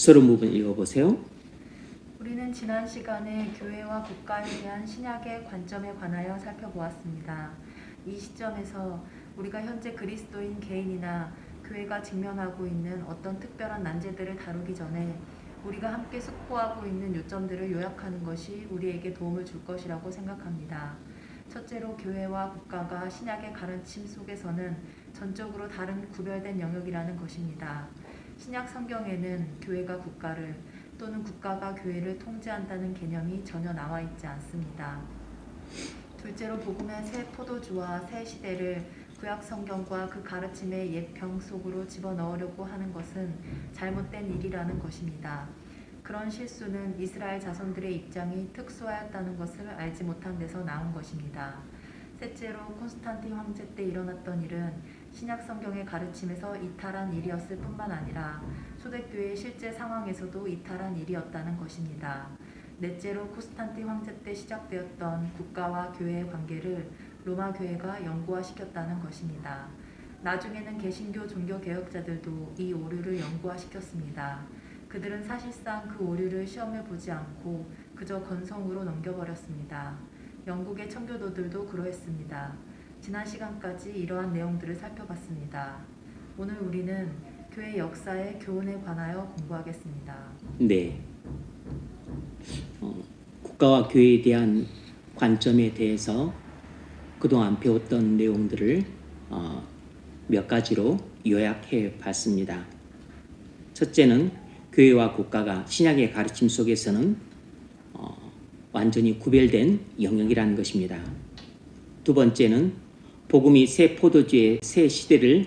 서론 부분 읽어보세요. 우리는 지난 시간에 교회와 국가에 대한 신약의 관점에 관하여 살펴보았습니다. 이 시점에서 우리가 현재 그리스도인 개인이나 교회가 직면하고 있는 어떤 특별한 난제들을 다루기 전에 우리가 함께 숙고하고 있는 요점들을 요약하는 것이 우리에게 도움을 줄 것이라고 생각합니다. 첫째로 교회와 국가가 신약의 가르침 속에서는 전적으로 다른 구별된 영역이라는 것입니다. 신약 성경에는 교회가 국가를 또는 국가가 교회를 통제한다는 개념이 전혀 나와 있지 않습니다. 둘째로 복음의 새 포도주와 새 시대를 구약 성경과 그 가르침의 옛 병 속으로 집어넣으려고 하는 것은 잘못된 일이라는 것입니다. 그런 실수는 이스라엘 자손들의 입장이 특수하였다는 것을 알지 못한 데서 나온 것입니다. 셋째로 콘스탄틴 황제 때 일어났던 일은 신약 성경의 가르침에서 이탈한 일이었을 뿐만 아니라 초대교회의 실제 상황에서도 이탈한 일이었다는 것입니다. 넷째로 콘스탄틴 황제 때 시작되었던 국가와 교회의 관계를 로마 교회가 영구화시켰다는 것입니다. 나중에는 개신교 종교개혁자들도 이 오류를 영구화시켰습니다. 그들은 사실상 그 오류를 시험해 보지 않고 그저 건성으로 넘겨버렸습니다. 영국의 청교도들도 그러했습니다. 지난 시간까지 이러한 내용들을 살펴봤습니다. 오늘 우리는 교회 역사의 교훈에 관하여 공부하겠습니다. 네. 국가와 교회에 대한 관점에 대해서 그동안 배웠던 내용들을 몇 가지로 요약해 봤습니다. 첫째는 교회와 국가가 신약의 가르침 속에서는 완전히 구별된 영역이라는 것입니다. 두 번째는 복음이 새 포도주의 새 시대를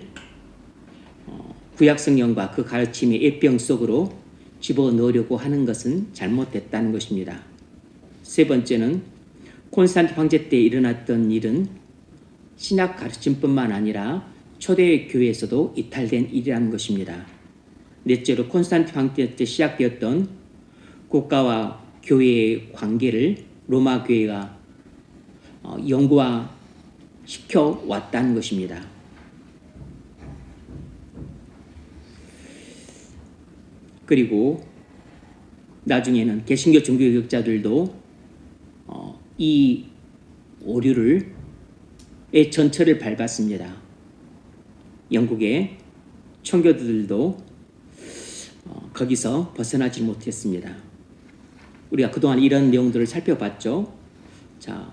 구약 성경과 그 가르침의 옛병 속으로 집어넣으려고 하는 것은 잘못됐다는 것입니다. 세 번째는 콘스탄틴 황제 때 일어났던 일은 신약 가르침뿐만 아니라 초대 교회에서도 이탈된 일이라는 것입니다. 넷째로 콘스탄틴 황제 때 시작되었던 국가와 교회의 관계를 로마 교회가 영구화시켜 왔다는 것입니다. 그리고 나중에는 개신교 종교개혁자들도 이 오류의 전철을 밟았습니다. 영국의 청교도들도 거기서 벗어나지 못했습니다. 우리가 그동안 이런 내용들을 살펴봤죠. 자,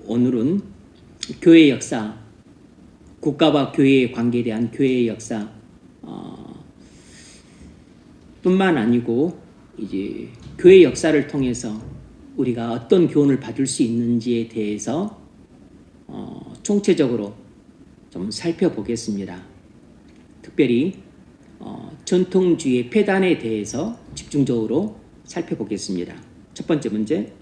오늘은 교회의 역사, 국가와 교회의 관계에 대한 교회의 역사 뿐만 아니고 이제 교회 역사를 통해서 우리가 어떤 교훈을 받을 수 있는지에 대해서 총체적으로 좀 살펴보겠습니다. 특별히 전통주의의 폐단에 대해서 집중적으로 살펴보겠습니다. 첫 번째 문제.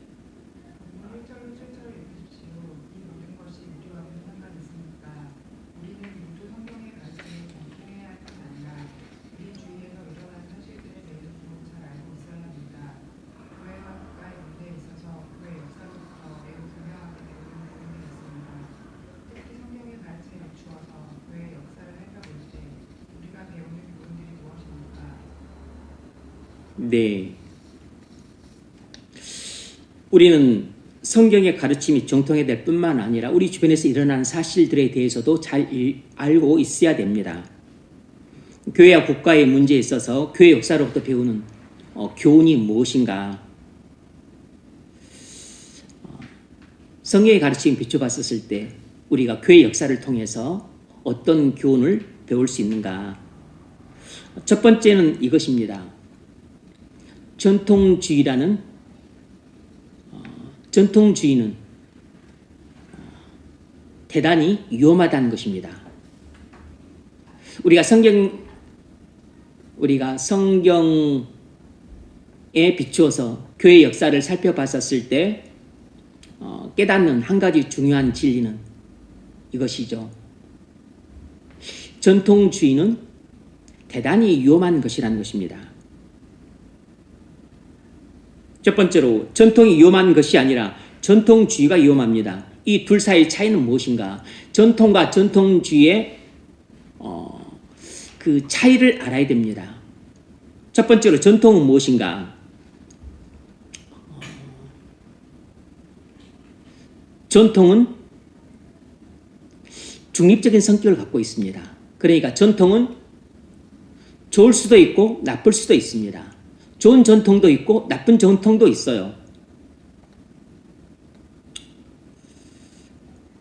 네. 우리는 성경의 가르침이 정통해야 될 뿐만 아니라 우리 주변에서 일어나는 사실들에 대해서도 잘 알고 있어야 됩니다. 교회와 국가의 문제에 있어서 교회 역사로부터 배우는 교훈이 무엇인가? 성경의 가르침에 비춰봤었을 때 우리가 교회 역사를 통해서 어떤 교훈을 배울 수 있는가? 첫 번째는 이것입니다. 전통주의는 대단히 위험하다는 것입니다. 우리가 성경에 비추어서 교회 역사를 살펴봤었을 때 깨닫는 한 가지 중요한 진리는 이것이죠. 전통주의는 대단히 위험한 것이라는 것입니다. 첫 번째로 전통이 위험한 것이 아니라 전통주의가 위험합니다. 이 둘 사이의 차이는 무엇인가? 전통과 전통주의의 그 차이를 알아야 됩니다. 첫 번째로 전통은 무엇인가? 전통은 중립적인 성격을 갖고 있습니다. 그러니까 전통은 좋을 수도 있고 나쁠 수도 있습니다. 좋은 전통도 있고 나쁜 전통도 있어요.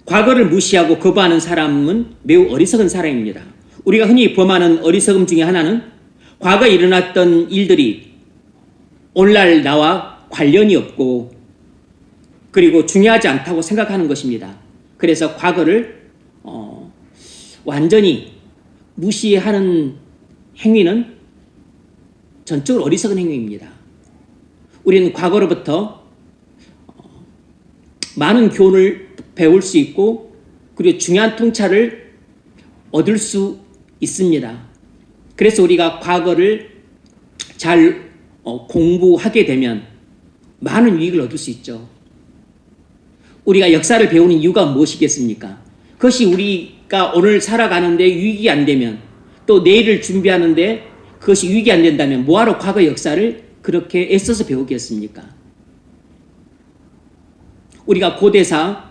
과거를 무시하고 거부하는 사람은 매우 어리석은 사람입니다. 우리가 흔히 범하는 어리석음 중에 하나는 과거에 일어났던 일들이 오늘날 나와 관련이 없고 그리고 중요하지 않다고 생각하는 것입니다. 그래서 과거를 완전히 무시하는 행위는 전적으로 어리석은 행위입니다. 우리는 과거로부터 많은 교훈을 배울 수 있고 그리고 중요한 통찰을 얻을 수 있습니다. 그래서 우리가 과거를 잘 공부하게 되면 많은 유익을 얻을 수 있죠. 우리가 역사를 배우는 이유가 무엇이겠습니까? 그것이 우리가 오늘 살아가는데 유익이 안 되면 또 내일을 준비하는데 그것이 유익이 안 된다면 뭐하러 과거 역사를 그렇게 애써서 배우겠습니까? 우리가 고대사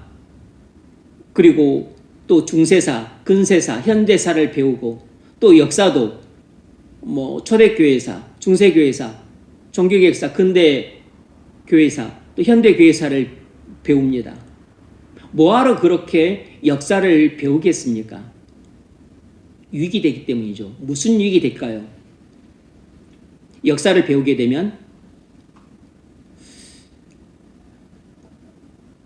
그리고 또 중세사, 근세사, 현대사를 배우고 또 역사도 초대교회사, 중세교회사, 종교개혁사, 근대교회사, 또 현대교회사를 배웁니다. 뭐하러 그렇게 역사를 배우겠습니까? 유익이 되기 때문이죠. 무슨 유익이 될까요? 역사를 배우게 되면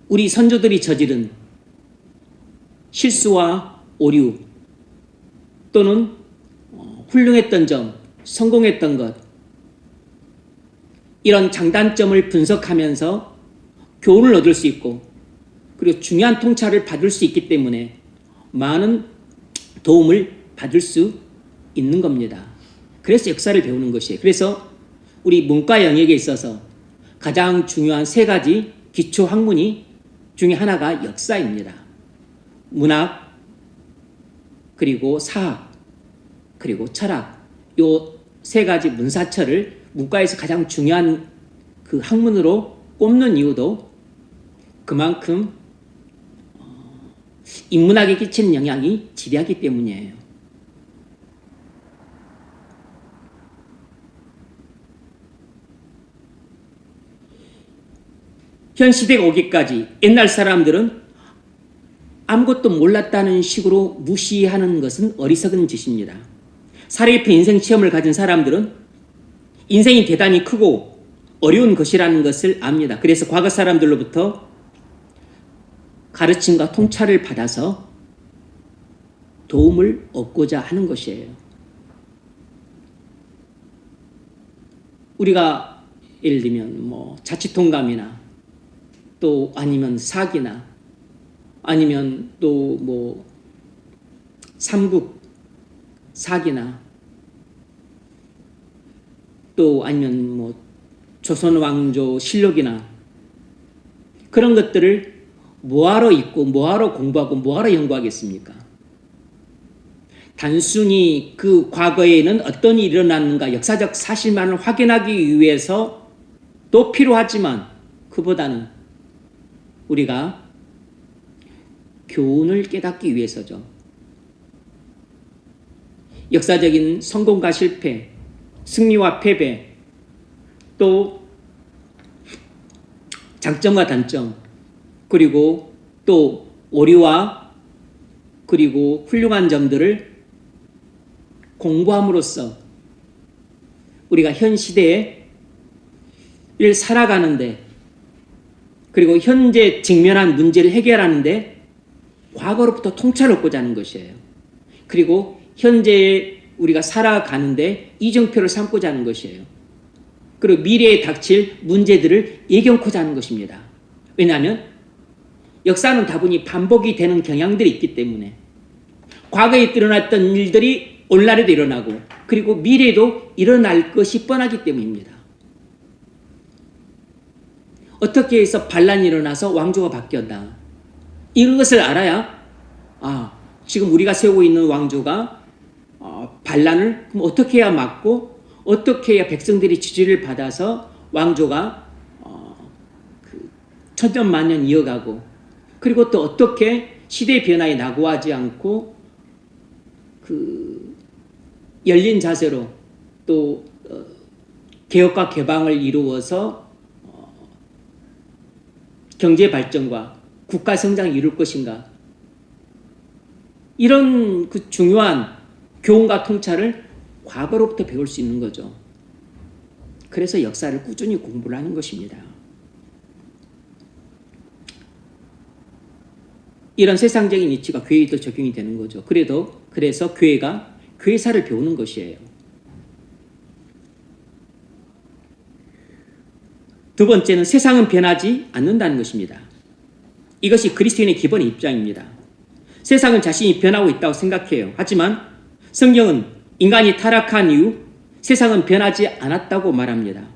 우리 선조들이 저지른 실수와 오류 또는 훌륭했던 점, 성공했던 것 이런 장단점을 분석하면서 교훈을 얻을 수 있고 그리고 중요한 통찰을 받을 수 있기 때문에 많은 도움을 받을 수 있는 겁니다. 그래서 역사를 배우는 것이에요. 그래서 우리 문과 영역에 있어서 가장 중요한 세 가지 기초 학문이 중에 하나가 역사입니다. 문학, 그리고 사학, 그리고 철학 요 세 가지 문사철을 문과에서 가장 중요한 그 학문으로 꼽는 이유도 그만큼 인문학에 끼치는 영향이 지대하기 때문이에요. 현 시대가 오기까지 옛날 사람들은 아무것도 몰랐다는 식으로 무시하는 것은 어리석은 짓입니다. 살해입혀 인생 체험을 가진 사람들은 인생이 대단히 크고 어려운 것이라는 것을 압니다. 그래서 과거 사람들로부터 가르침과 통찰을 받아서 도움을 얻고자 하는 것이에요. 우리가 예를 들면 자치통감이나 또 아니면 사기나 아니면 또 삼국 사기나 또 아니면 조선왕조 실록이나 그런 것들을 뭐하러 읽고 뭐하러 공부하고 뭐하러 연구하겠습니까? 단순히 그 과거에는 어떤 일이 일어났는가 역사적 사실만을 확인하기 위해서 또 필요하지만 그보다는 우리가 교훈을 깨닫기 위해서죠. 역사적인 성공과 실패, 승리와 패배, 또 장점과 단점, 그리고 또 오류와 그리고 훌륭한 점들을 공부함으로써 우리가 현 시대에 살아가는데 그리고 현재 직면한 문제를 해결하는데 과거로부터 통찰을 얻고자 하는 것이에요. 그리고 현재 우리가 살아가는데 이정표를 삼고자 하는 것이에요. 그리고 미래에 닥칠 문제들을 예견코자 하는 것입니다. 왜냐하면 역사는 다분히 반복이 되는 경향들이 있기 때문에 과거에 일어났던 일들이 오늘날에도 일어나고 그리고 미래에도 일어날 것이 뻔하기 때문입니다. 어떻게 해서 반란이 일어나서 왕조가 바뀌었다. 이것을 알아야 지금 우리가 세우고 있는 왕조가 반란을 그럼 어떻게 해야 막고 어떻게 해야 백성들이 지지를 받아서 왕조가 천년만년 이어가고, 그리고 또 어떻게 시대 변화에 낙오하지 않고 그 열린 자세로 또 개혁과 개방을 이루어서 경제 발전과 국가 성장을 이룰 것인가. 이런 그 중요한 교훈과 통찰을 과거로부터 배울 수 있는 거죠. 그래서 역사를 꾸준히 공부를 하는 것입니다. 이런 세상적인 이치가 교회에도 적용이 되는 거죠. 그래서 교회가 교회사를 배우는 것이에요. 두 번째는 세상은 변하지 않는다는 것입니다. 이것이 그리스도인의 기본 입장입니다. 세상은 자신이 변하고 있다고 생각해요. 하지만 성경은 인간이 타락한 이후 세상은 변하지 않았다고 말합니다.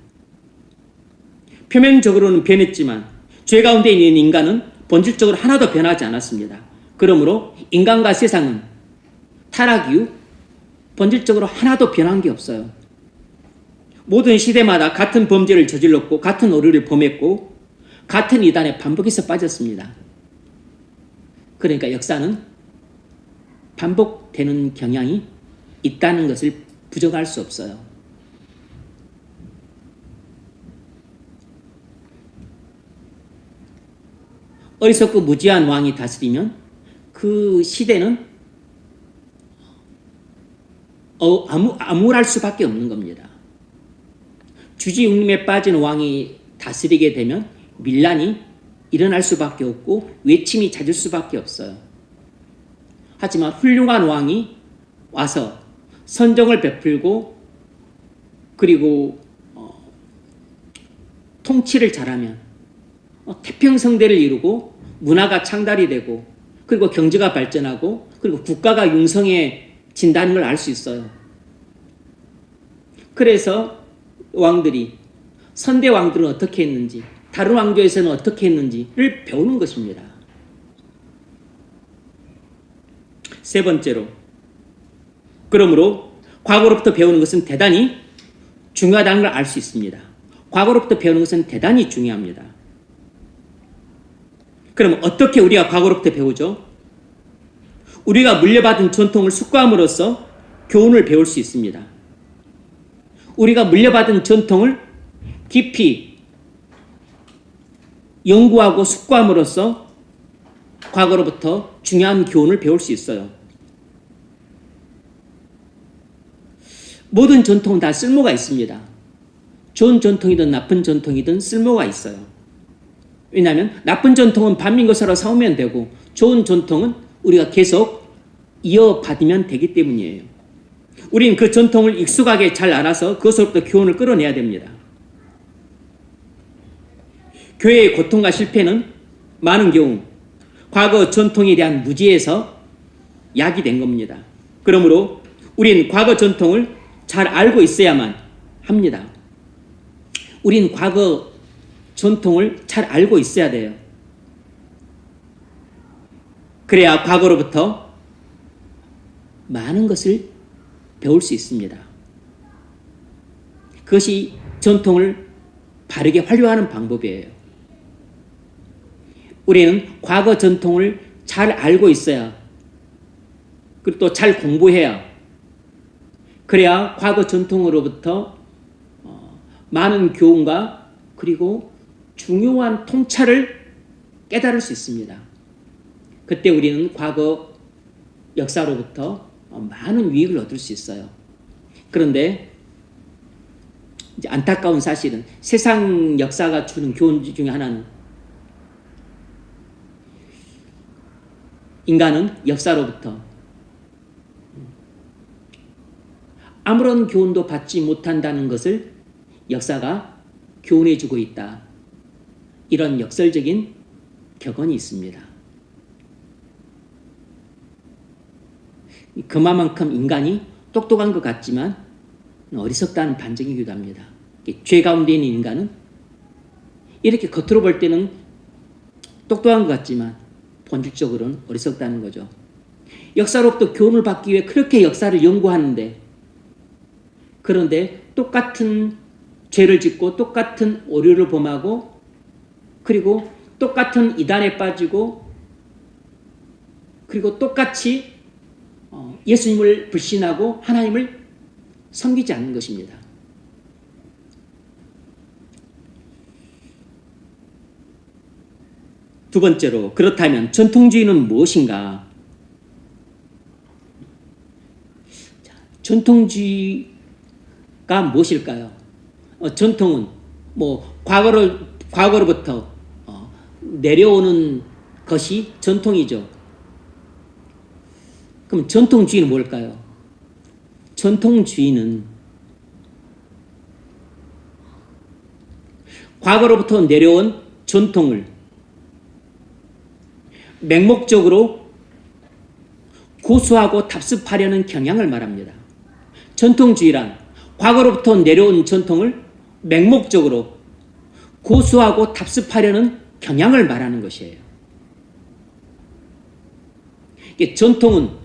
표면적으로는 변했지만 죄 가운데 있는 인간은 본질적으로 하나도 변하지 않았습니다. 그러므로 인간과 세상은 타락 이후 본질적으로 하나도 변한 게 없어요. 모든 시대마다 같은 범죄를 저질렀고 같은 오류를 범했고 같은 이단에 반복해서 빠졌습니다. 그러니까 역사는 반복되는 경향이 있다는 것을 부정할 수 없어요. 어리석고 무지한 왕이 다스리면 그 시대는 암울할 수밖에 없는 겁니다. 주지웅림에 빠진 왕이 다스리게 되면 밀란이 일어날 수밖에 없고 외침이 잦을 수밖에 없어요. 하지만 훌륭한 왕이 와서 선정을 베풀고 그리고 통치를 잘하면 태평성대를 이루고 문화가 창달이 되고 그리고 경제가 발전하고 그리고 국가가 융성해진다는 걸 알 수 있어요. 그래서 왕들이 선대 왕들은 어떻게 했는지 다른 왕조에서는 어떻게 했는지를 배우는 것입니다. 세 번째로, 그러므로 과거로부터 배우는 것은 대단히 중요하다는 걸 알 수 있습니다. 과거로부터 배우는 것은 대단히 중요합니다. 그럼 어떻게 우리가 과거로부터 배우죠? 우리가 물려받은 전통을 숙고함으로써 교훈을 배울 수 있습니다. 우리가 물려받은 전통을 깊이 연구하고 숙고함으로써 과거로부터 중요한 교훈을 배울 수 있어요. 모든 전통은 다 쓸모가 있습니다. 좋은 전통이든 나쁜 전통이든 쓸모가 있어요. 왜냐하면 나쁜 전통은 반민거사로 삼으면 되고 좋은 전통은 우리가 계속 이어받으면 되기 때문이에요. 우린 그 전통을 익숙하게 잘 알아서 그것으로부터 교훈을 끌어내야 됩니다. 교회의 고통과 실패는 많은 경우 과거 전통에 대한 무지에서 야기된 겁니다. 그러므로 우린 과거 전통을 잘 알고 있어야만 합니다. 우린 과거 전통을 잘 알고 있어야 돼요. 그래야 과거로부터 많은 것을 배울 수 있습니다. 그것이 전통을 바르게 활용하는 방법이에요. 우리는 과거 전통을 잘 알고 있어야, 그리고 또 잘 공부해야, 그래야 과거 전통으로부터 많은 교훈과 그리고 중요한 통찰을 깨달을 수 있습니다. 그때 우리는 과거 역사로부터 많은 유익을 얻을 수 있어요. 그런데 이제 안타까운 사실은 세상 역사가 주는 교훈 중에 하나는 인간은 역사로부터 아무런 교훈도 받지 못한다는 것을 역사가 교훈해주고 있다. 이런 역설적인 격언이 있습니다. 그만큼 인간이 똑똑한 것 같지만 어리석다는 반증이기도 합니다. 죄 가운데 있는 인간은 이렇게 겉으로 볼 때는 똑똑한 것 같지만 본질적으로는 어리석다는 거죠. 역사로부터 교훈을 받기 위해 그렇게 역사를 연구하는데 그런데 똑같은 죄를 짓고 똑같은 오류를 범하고 그리고 똑같은 이단에 빠지고 그리고 똑같이 예수님을 불신하고 하나님을 섬기지 않는 것입니다. 두 번째로, 그렇다면 전통주의는 무엇인가? 전통주의가 무엇일까요? 전통은 과거로부터 내려오는 것이 전통이죠. 그럼 전통주의는 뭘까요? 전통주의는 과거로부터 내려온 전통을 맹목적으로 고수하고 답습하려는 경향을 말합니다. 전통주의란 과거로부터 내려온 전통을 맹목적으로 고수하고 답습하려는 경향을 말하는 것이에요. 전통은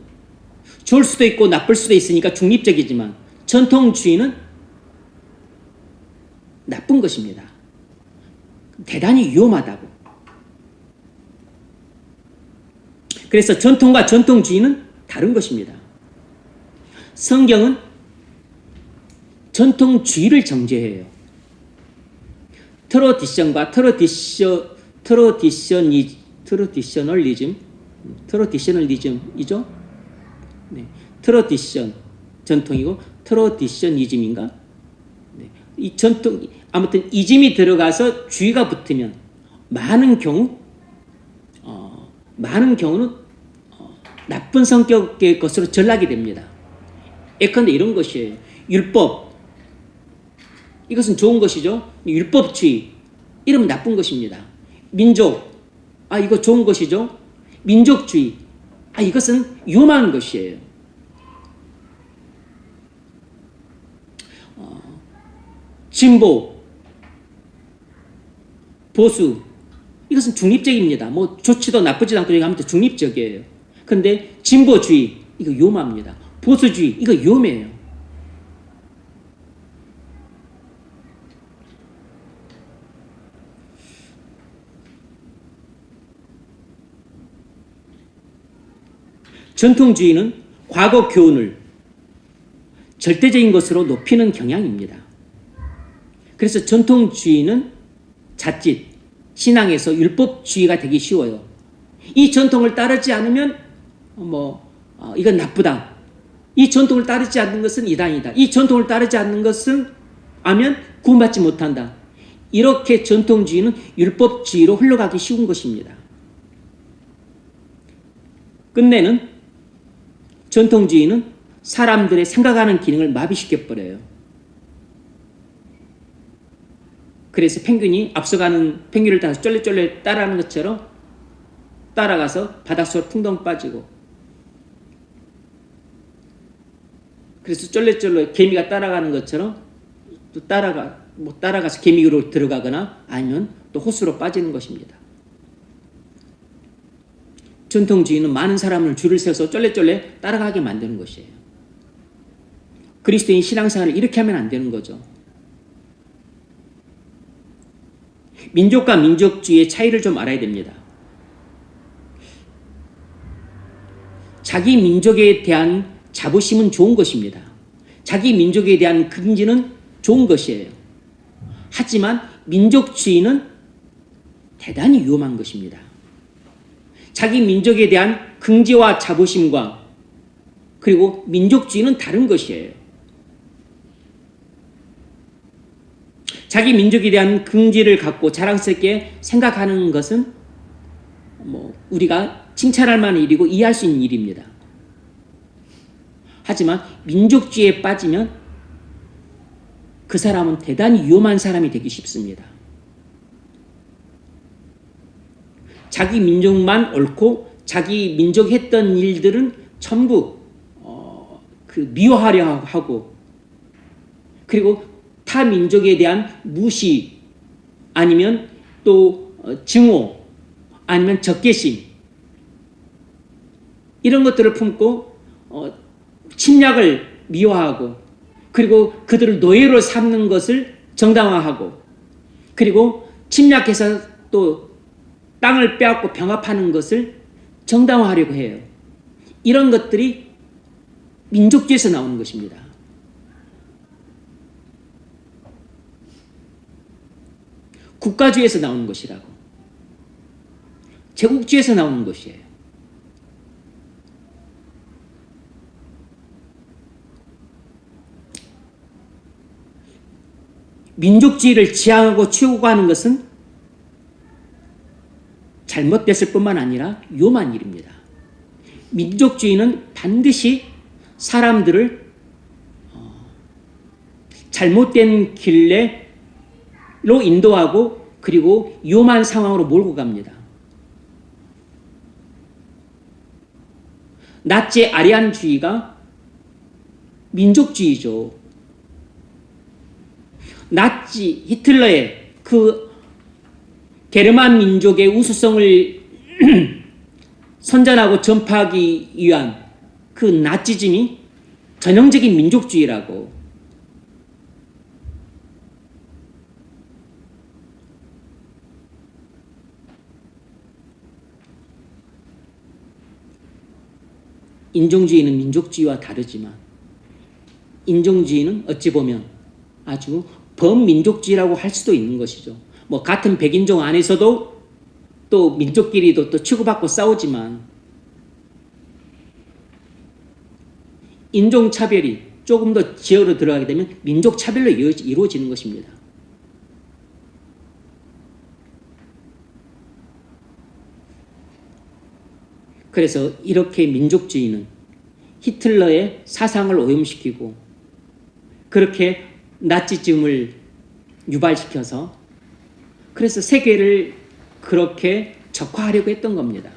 좋을 수도 있고 나쁠 수도 있으니까 중립적이지만 전통주의는 나쁜 것입니다. 대단히 위험하다고. 그래서 전통과 전통주의는 다른 것입니다. 성경은 전통주의를 정죄해요. 트러디션과 트러디셔널리즘이죠. 네. 트러디션 전통이고 트러디셔니즘인가? 네. 이 전통 아무튼 이즘이 들어가서 주의가 붙으면 많은 경우는 나쁜 성격의 것으로 전락이 됩니다. 예컨대 이런 것이에요. 율법, 이것은 좋은 것이죠. 율법주의, 이러면 나쁜 것입니다. 민족, 이거 좋은 것이죠. 민족주의, 이것은 위험한 것이에요. 진보, 보수, 이것은 중립적입니다. 좋지도 나쁘지도 않고 아무튼 중립적이에요. 그런데 진보주의, 이거 위험합니다. 보수주의, 이거 위험해요. 전통주의는 과거 교훈을 절대적인 것으로 높이는 경향입니다. 그래서 전통주의는 자칫 신앙에서 율법주의가 되기 쉬워요. 이 전통을 따르지 않으면 이건 나쁘다. 이 전통을 따르지 않는 것은 이단이다. 이 전통을 따르지 않는 것은 아면 구원받지 못한다. 이렇게 전통주의는 율법주의로 흘러가기 쉬운 것입니다. 끝내는 전통주의는 사람들의 생각하는 기능을 마비시켜버려요. 그래서 펭귄이 앞서가는 펭귄을 따라서 쫄래쫄래 따라하는 것처럼 따라가서 바닷속으로 풍덩 빠지고, 그래서 쫄래쫄래 개미가 따라가는 것처럼 또 따라가서 개미로 들어가거나 아니면 또 호수로 빠지는 것입니다. 전통주의는 많은 사람을 줄을 세워서 쫄래쫄래 따라가게 만드는 것이에요. 그리스도인 신앙생활을 이렇게 하면 안 되는 거죠. 민족과 민족주의의 차이를 좀 알아야 됩니다. 자기 민족에 대한 자부심은 좋은 것입니다. 자기 민족에 대한 긍지는 좋은 것이에요. 하지만 민족주의는 대단히 위험한 것입니다. 자기 민족에 대한 긍지와 자부심과 그리고 민족주의는 다른 것이에요. 자기 민족에 대한 긍지를 갖고 자랑스럽게 생각하는 것은 우리가 칭찬할 만한 일이고 이해할 수 있는 일입니다. 하지만 민족주의에 빠지면 그 사람은 대단히 위험한 사람이 되기 쉽습니다. 자기 민족만 옳고 자기 민족이 했던 일들은 전부 미워하려 하고, 그리고 타 민족에 대한 무시 아니면 또 증오 아니면 적개심, 이런 것들을 품고 침략을 미워하고 그리고 그들을 노예로 삼는 것을 정당화하고, 그리고 침략해서 또 땅을 빼앗고 병합하는 것을 정당화하려고 해요. 이런 것들이 민족주의에서 나오는 것입니다. 국가주의에서 나오는 것이라고. 제국주의에서 나오는 것이에요. 민족주의를 지향하고 추구하는 것은 잘못됐을 뿐만 아니라 위험한 일입니다. 민족주의는 반드시 사람들을 잘못된 길로 인도하고 그리고 위험한 상황으로 몰고 갑니다. 나치 아리안주의가 민족주의죠. 나치 히틀러의 그 게르만 민족의 우수성을 선전하고 전파하기 위한 그 나치즘이 전형적인 민족주의라고. 인종주의는 민족주의와 다르지만 인종주의는 어찌 보면 아주 범민족주의라고 할 수도 있는 것이죠. 뭐 같은 백인종 안에서도 또 민족끼리도 또 치고받고 싸우지만 인종차별이 조금 더 지역으로 들어가게 되면 민족차별로 이루어지는 것입니다. 그래서 이렇게 민족주의는 히틀러의 사상을 오염시키고 그렇게 나치즘을 유발시켜서 그래서 세계를 그렇게 적화하려고 했던 겁니다.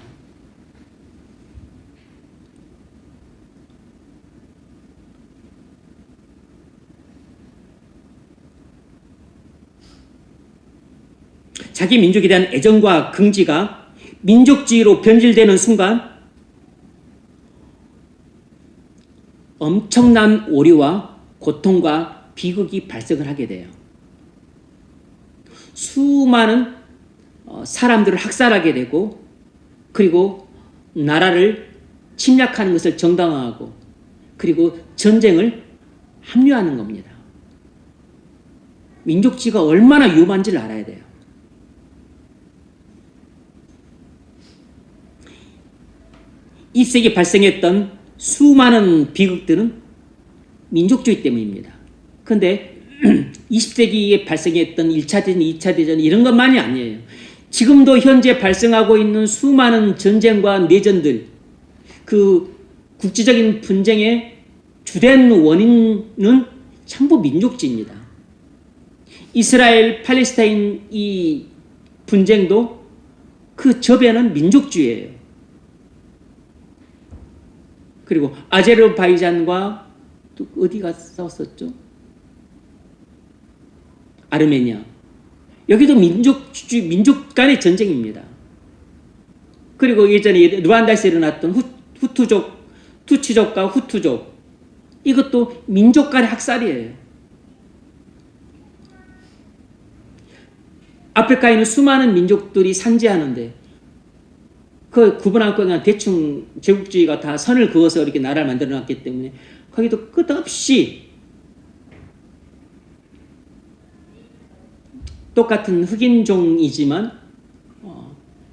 자기 민족에 대한 애정과 긍지가 민족주의로 변질되는 순간 엄청난 오류와 고통과 비극이 발생을 하게 돼요. 수많은 사람들을 학살하게 되고 그리고 나라를 침략하는 것을 정당화하고 그리고 전쟁을 합리화하는 겁니다. 민족주의가 얼마나 위험한지를 알아야 돼요. 이 세기에 발생했던 수많은 비극들은 민족주의 때문입니다. 그런데 20세기에 발생했던 1차 대전, 2차 대전 이런 것만이 아니에요. 지금도 현재 발생하고 있는 수많은 전쟁과 내전들, 그 국제적인 분쟁의 주된 원인은 전부 민족주의입니다. 이스라엘, 팔레스타인 이 분쟁도 그 저변은 민족주의예요. 그리고 아제르바이잔과 또 어디가 싸웠었죠? 아르메니아. 여기도 민족 간의 전쟁입니다. 그리고 예전에 루안다에서 일어났던 후투족, 투치족과 후투족. 이것도 민족 간의 학살이에요. 아프리카에 있는 수많은 민족들이 산재하는데 그 구분할 거 그냥 대충 제국주의가 다 선을 그어서 이렇게 나라를 만들어 놨기 때문에 거기도 끝없이 똑같은 흑인종이지만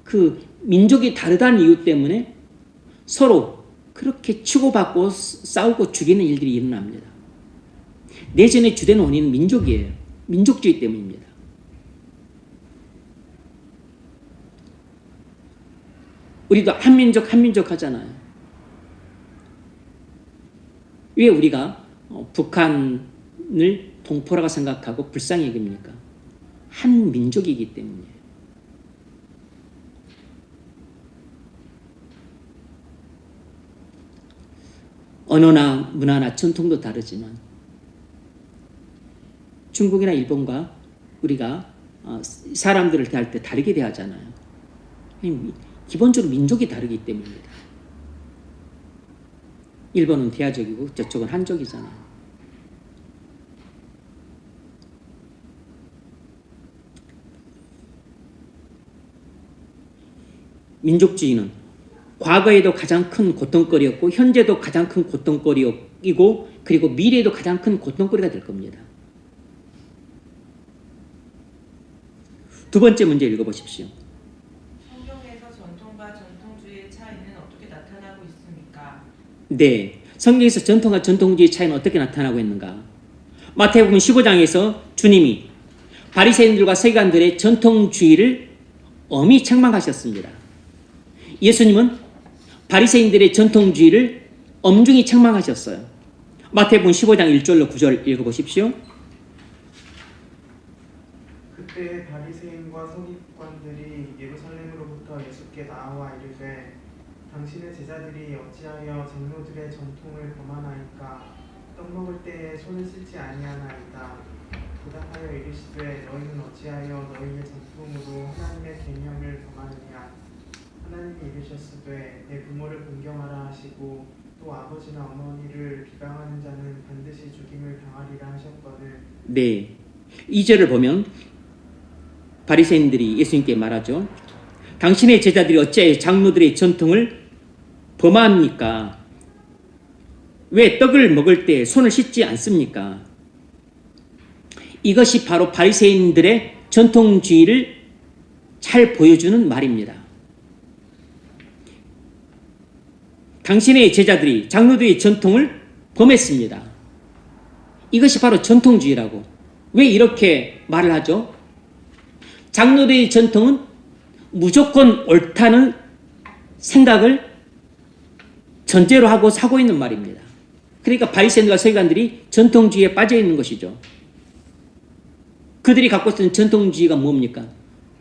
그 민족이 다르다는 이유 때문에 서로 그렇게 치고받고 싸우고 죽이는 일들이 일어납니다. 내전의 주된 원인은 민족이에요. 민족주의 때문입니다. 우리도 한민족 하잖아요. 왜 우리가 북한을 동포라고 생각하고 불쌍히 여깁니까? 한 민족이기 때문이에요. 언어나 문화나 전통도 다르지만 중국이나 일본과 우리가 사람들을 대할 때 다르게 대하잖아요. 기본적으로 민족이 다르기 때문입니다. 일본은 대야족이고 저쪽은 한족이잖아요. 민족주의는 과거에도 가장 큰 고통거리였고 현재도 가장 큰 고통거리이고 그리고 미래에도 가장 큰 고통거리가 될 겁니다. 두 번째 문제 읽어보십시오. 성경에서 전통과 전통주의의 차이는 어떻게 나타나고 있습니까? 네, 성경에서 전통과 전통주의 차이는 어떻게 나타나고 있는가? 마태복음 15장에서 주님이 바리새인들과 서기관들의 전통주의를 엄히 책망하셨습니다. 예수님은 바리새인들의 전통주의를 엄중히 책망하셨어요. 마태복음 15장 1절로 9절 읽어보십시오. 그때 바리새인과 서기관들이 예루살렘으로부터 예수께 나와 이르되 당신의 제자들이 어찌하여 장로들의 전통을 범하나이까 떡 먹을 때에 손을 씻지 아니하나이다. 대답하여 이르시되 너희는 어찌하여 너희의 전통으로 하나님의 계명을 범하느냐. 하나님이 이르셨으되 내 부모를 공경하라 하시고 또 아버지나 어머니를 비방하는 자는 반드시 죽임을 당하리라 하셨거늘. 네, 2절을 보면 바리새인들이 예수님께 말하죠. 당신의 제자들이 어찌하여 장로들의 전통을 범합니까? 왜 떡을 먹을 때 손을 씻지 않습니까? 이것이 바로 바리새인들의 전통주의를 잘 보여주는 말입니다. 당신의 제자들이 장로들의 전통을 범했습니다. 이것이 바로 전통주의라고. 왜 이렇게 말을 하죠? 장로들의 전통은 무조건 옳다는 생각을 전제로 하고 사고 있는 말입니다. 그러니까 바리새인들과 서기관들이 전통주의에 빠져 있는 것이죠. 그들이 갖고 있는 전통주의가 뭡니까?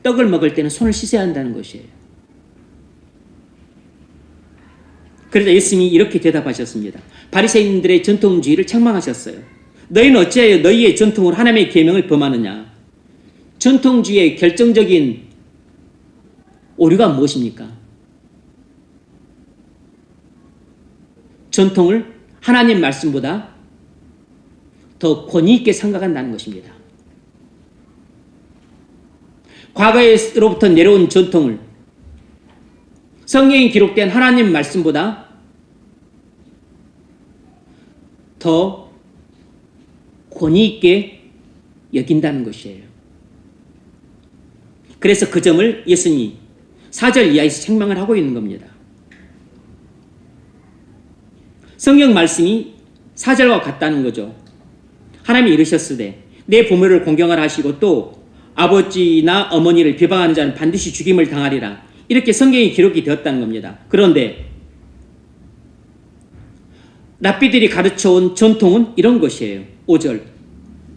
떡을 먹을 때는 손을 씻어야 한다는 것이에요. 그래서 예수님이 이렇게 대답하셨습니다. 바리새인들의 전통주의를 책망하셨어요. 너희는 어찌하여 너희의 전통으로 하나님의 계명을 범하느냐? 전통주의의 결정적인 오류가 무엇입니까? 전통을 하나님 말씀보다 더 권위 있게 생각한다는 것입니다. 과거에로부터 내려온 전통을 성경에 기록된 하나님 말씀보다 더 권위 있게 여긴다는 것이에요. 그래서 그 점을 예수님이 4절 이하에서 책망을 하고 있는 겁니다. 성경 말씀이 4절과 같다는 거죠. 하나님이 이르셨으되 내 부모를 공경하라 하시고 또 아버지나 어머니를 비방하는 자는 반드시 죽임을 당하리라. 이렇게 성경이 기록이 되었다는 겁니다. 그런데 랍비들이 가르쳐온 전통은 이런 것이에요. 5절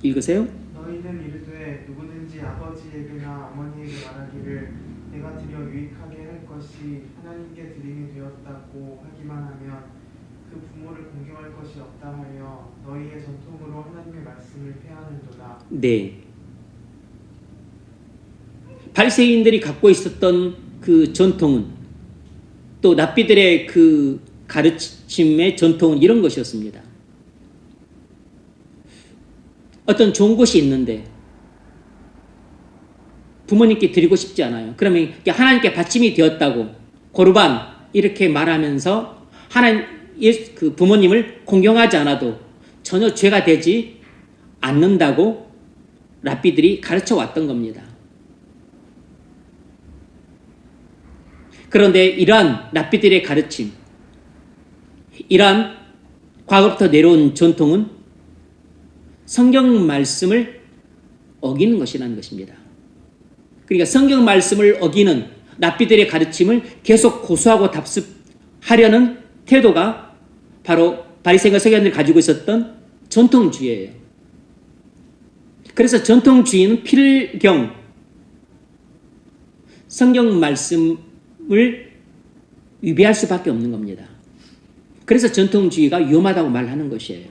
읽으세요. 너희는 이르되 누구든지 아버지에게나 어머니에게 말하기를 내가 드려 유익하게 할 것이 하나님께 드림이 되었다고 하기만 하면 그 부모를 공경할 것이 없다 하여 너희의 전통으로 하나님의 말씀을 폐하는도다. 네. 바리새인들이 갖고 있었던 그 전통은 또 랍비들의 그 가르침의 전통은 이런 것이었습니다. 어떤 좋은 것이 있는데 부모님께 드리고 싶지 않아요. 그러면 하나님께 받침이 되었다고 고르반 이렇게 말하면서 하나님 그 부모님을 공경하지 않아도 전혀 죄가 되지 않는다고 랍비들이 가르쳐 왔던 겁니다. 그런데 이러한 랍비들의 가르침, 이러한 과거부터 내려온 전통은 성경 말씀을 어기는 것이라는 것입니다. 그러니까 성경 말씀을 어기는 랍비들의 가르침을 계속 고수하고 답습하려는 태도가 바로 바리새인과 서기관들이 가지고 있었던 전통주의예요. 그래서 전통주의는 필경 성경 말씀을 위배할 수밖에 없는 겁니다. 그래서 전통주의가 위험하다고 말하는 것이에요.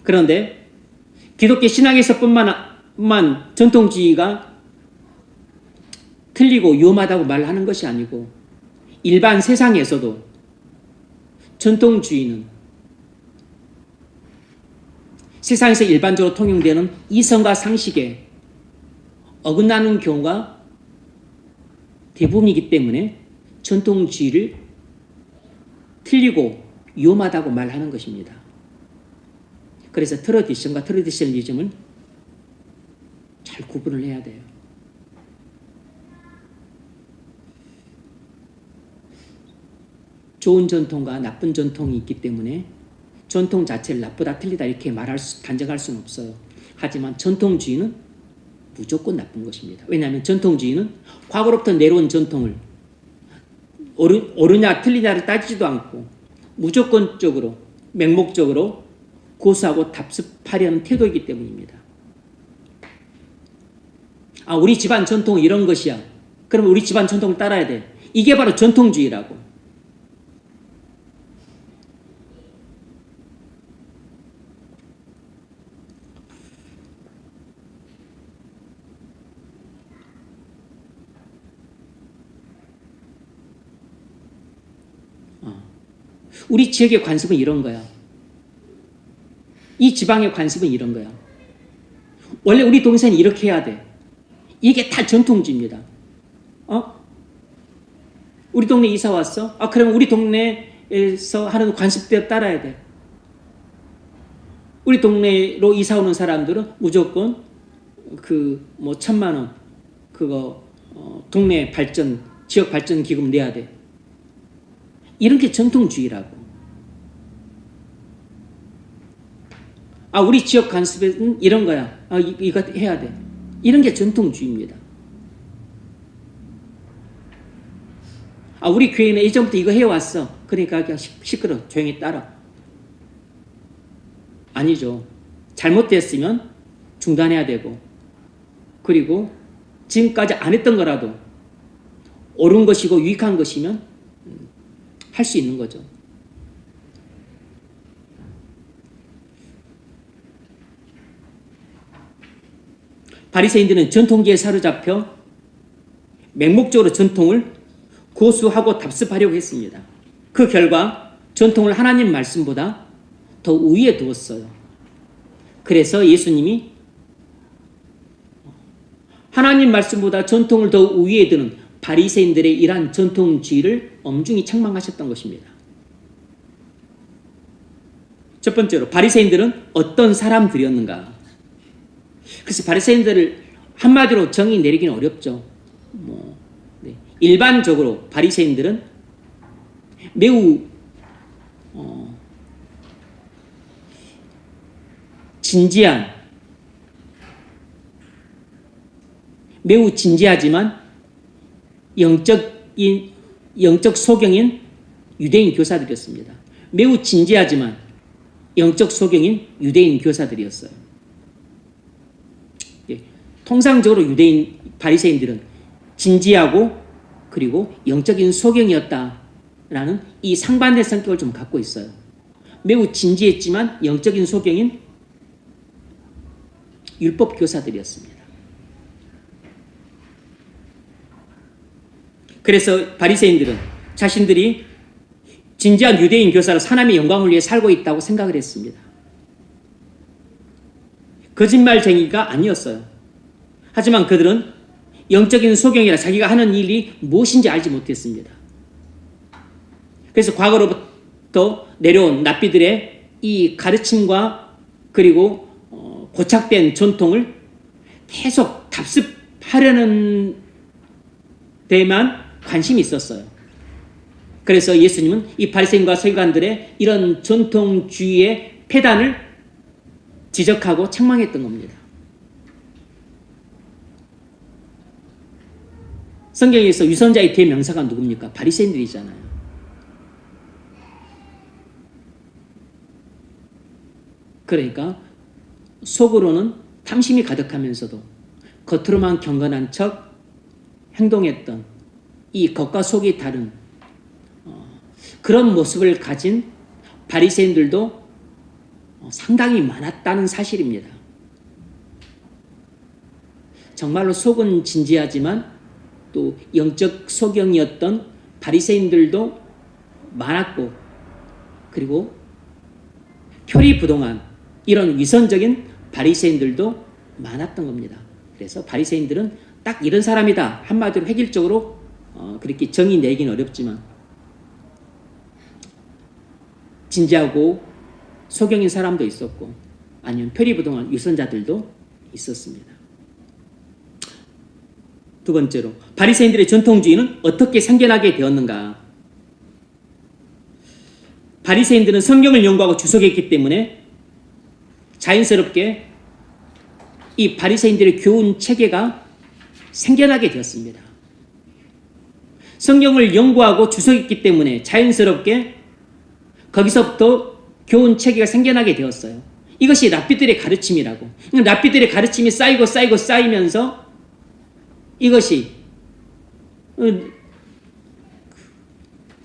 그런데 기독교 신학에서뿐만 전통주의가 틀리고 위험하다고 말하는 것이 아니고 일반 세상에서도 전통주의는 세상에서 일반적으로 통용되는 이성과 상식에 어긋나는 경우가 대부분이기 때문에 전통주의를 틀리고 위험하다고 말하는 것입니다. 그래서 트래디션과 트래디셔널리즘은 잘 구분을 해야 돼요. 좋은 전통과 나쁜 전통이 있기 때문에 전통 자체를 나쁘다 틀리다 이렇게 단정할 수는 없어요. 하지만 전통주의는 무조건 나쁜 것입니다. 왜냐하면 전통주의는 과거로부터 내려온 전통을 옳으냐 틀리냐를 따지지도 않고 무조건적으로 맹목적으로 고수하고 답습하려는 태도이기 때문입니다. 아, 우리 집안 전통은 이런 것이야. 그러면 우리 집안 전통을 따라야 돼. 이게 바로 전통주의라고. 우리 지역의 관습은 이런 거야. 이 지방의 관습은 이런 거야. 원래 우리 동생은 이렇게 해야 돼. 이게 다 전통주의입니다. 우리 동네 이사 왔어? 그러면 우리 동네에서 하는 관습대로 따라야 돼. 우리 동네로 이사 오는 사람들은 무조건 그 뭐 1,000만 원 그거 동네 발전 지역 발전 기금 내야 돼. 이런 게 전통주의라고. 우리 지역 관습은 이런 거야. 이거 해야 돼. 이런 게 전통주의입니다. 우리 교회는 예전부터 이거 해왔어. 그러니까 그냥 시끄러 조용히 따라. 아니죠. 잘못됐으면 중단해야 되고, 그리고 지금까지 안 했던 거라도 옳은 것이고 유익한 것이면 할 수 있는 거죠. 바리새인들은 전통기에 사로잡혀 맹목적으로 전통을 고수하고 답습하려고 했습니다. 그 결과 전통을 하나님 말씀보다 더 우위에 두었어요. 그래서 예수님이 하나님 말씀보다 전통을 더 우위에 두는 바리새인들의 이러한 전통주의를 엄중히 책망하셨던 것입니다. 첫 번째로 바리새인들은 어떤 사람들이었는가? 그래서 바리새인들을 한마디로 정의 내리기는 어렵죠. 일반적으로 바리새인들은 매우 매우 진지하지만 영적 소경인 유대인 교사들이었습니다. 매우 진지하지만 영적 소경인 유대인 교사들이었어요. 통상적으로 유대인 바리새인들은 진지하고 그리고 영적인 소경이었다라는 이 상반된 성격을 좀 갖고 있어요. 매우 진지했지만 영적인 소경인 율법 교사들이었습니다. 그래서 바리새인들은 자신들이 진지한 유대인 교사로 하나님의 영광을 위해 살고 있다고 생각을 했습니다. 거짓말쟁이가 아니었어요. 하지만 그들은 영적인 소경이라 자기가 하는 일이 무엇인지 알지 못했습니다. 그래서 과거로부터 내려온 랍비들의 이 가르침과 그리고 고착된 전통을 계속 답습하려는 데만 관심이 있었어요. 그래서 예수님은 이 바리새인과 서기관들의 이런 전통주의의 폐단을 지적하고 책망했던 겁니다. 성경에서 위선자의 대명사가 누굽니까? 바리새인들이잖아요. 그러니까 속으로는 탐심이 가득하면서도 겉으로만 경건한 척 행동했던 이 겉과 속이 다른 그런 모습을 가진 바리새인들도 상당히 많았다는 사실입니다. 정말로 속은 진지하지만 또 영적 소경이었던 바리새인들도 많았고, 그리고 표리부동한 이런 위선적인 바리새인들도 많았던 겁니다. 그래서 바리새인들은 딱 이런 사람이다 한마디로 획일적으로 그렇게 정의 내기는 어렵지만 진지하고 소경인 사람도 있었고 아니면 표리부동한 유선자들도 있었습니다. 두 번째로 바리새인들의 전통주의는 어떻게 생겨나게 되었는가? 바리새인들은 성경을 연구하고 주석했기 때문에 자연스럽게 이 바리새인들의 교훈 체계가 생겨나게 되었습니다. 성경을 연구하고 주석했기 때문에 자연스럽게 거기서부터 교훈 체계가 생겨나게 되었어요. 이것이 랍비들의 가르침이라고. 랍비들의 가르침이 쌓이고 쌓이면서 이것이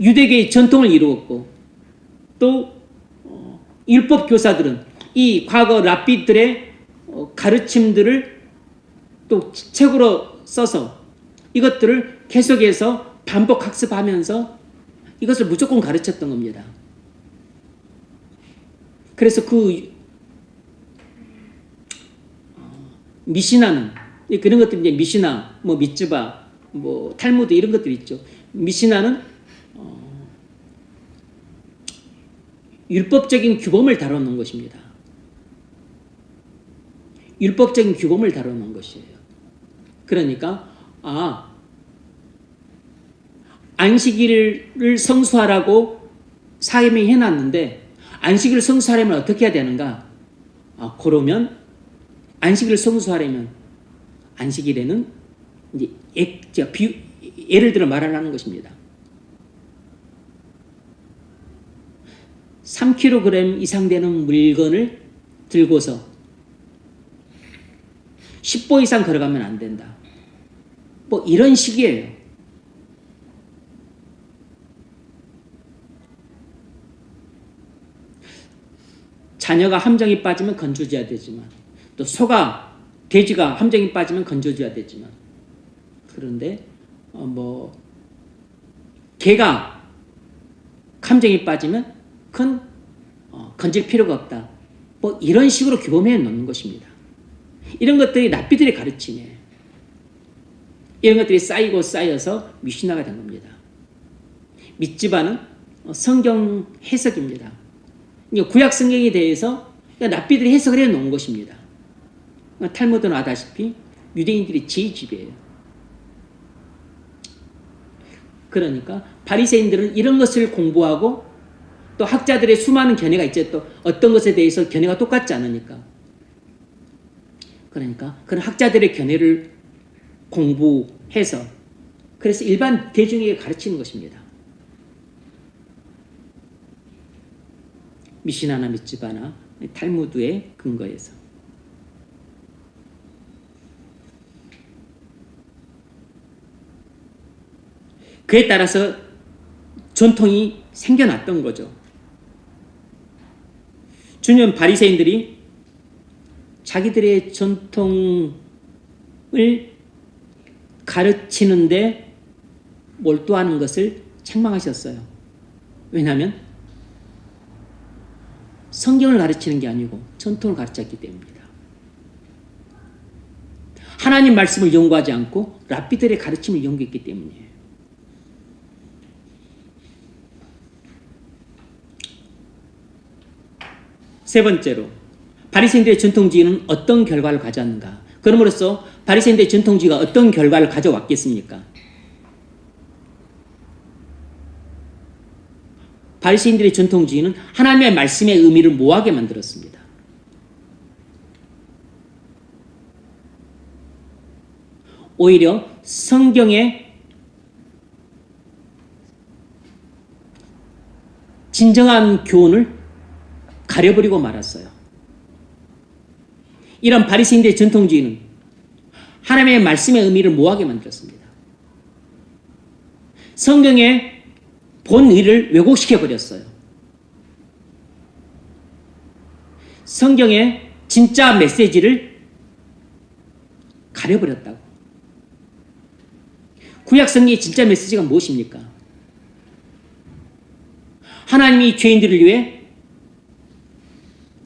유대교의 전통을 이루었고 또 율법 교사들은 이 과거 랍비들의 가르침들을 또 책으로 써서 이것들을 계속해서 반복 학습하면서 이것을 무조건 가르쳤던 겁니다. 그래서 그 미시나는 그런 것들 이제 미시나, 뭐 미츠바, 뭐 탈무드 이런 것들 있죠. 미시나는 율법적인 규범을 다뤄놓은 것입니다. 율법적인 규범을 다뤄놓은 것이에요. 그러니까 안식일을 성수하라고 사임이 해놨는데 안식일을 성수하려면 어떻게 해야 되는가? 그러면 안식일을 성수하려면 안식일에는 이제 예를 들어 말하라는 것입니다. 3kg 이상 되는 물건을 들고서 10보 이상 걸어가면 안 된다. 뭐 이런 식이에요. 자녀가 함정이 빠지면 건져줘야 되지만 또 소가 돼지가 함정이 빠지면 건져줘야 되지만 그런데 개가 함정이 빠지면 건질 필요가 없다. 뭐 이런 식으로 규범해 놓는 것입니다. 이런 것들이 랍비들의 가르침이에요. 이런 것들이 쌓이고 쌓여서 미시나가 된 겁니다. 미츠바는 성경 해석입니다. 구약 성경에 대해서 랍비들이 해석을 해 놓은 것입니다. 탈무드는 아다시피 유대인들이 제2지배예요. 그러니까 바리새인들은 이런 것을 공부하고 또 학자들의 수많은 견해가 있죠. 또 어떤 것에 대해서 견해가 똑같지 않으니까. 그러니까 그런 학자들의 견해를 공부해서 그래서 일반 대중에게 가르치는 것입니다. 미시나나 미츠바나 탈무드의 근거에서. 그에 따라서 전통이 생겨났던 거죠. 주님 바리새인들이 자기들의 전통을 가르치는데 몰두하는 것을 책망하셨어요. 왜냐하면 성경을 가르치는 게 아니고 전통을 가르쳤기 때문입니다. 하나님 말씀을 연구하지 않고 랍비들의 가르침을 연구했기 때문이에요. 세 번째로 바리새인들의 전통주의는 어떤 결과를 가져왔는가? 그럼으로써 바리새인들의 전통주의가 어떤 결과를 가져왔겠습니까? 바리새인들의 전통주의는 하나님의 말씀의 의미를 모호하게 만들었습니다. 오히려 성경의 진정한 교훈을 가려버리고 말았어요. 이런 바리새인들의 전통주의는 하나님의 말씀의 의미를 모호하게 만들었습니다. 성경의 본의를 왜곡시켜버렸어요. 성경의 진짜 메시지를 가려버렸다고. 구약 성경의 진짜 메시지가 무엇입니까? 하나님이 죄인들을 위해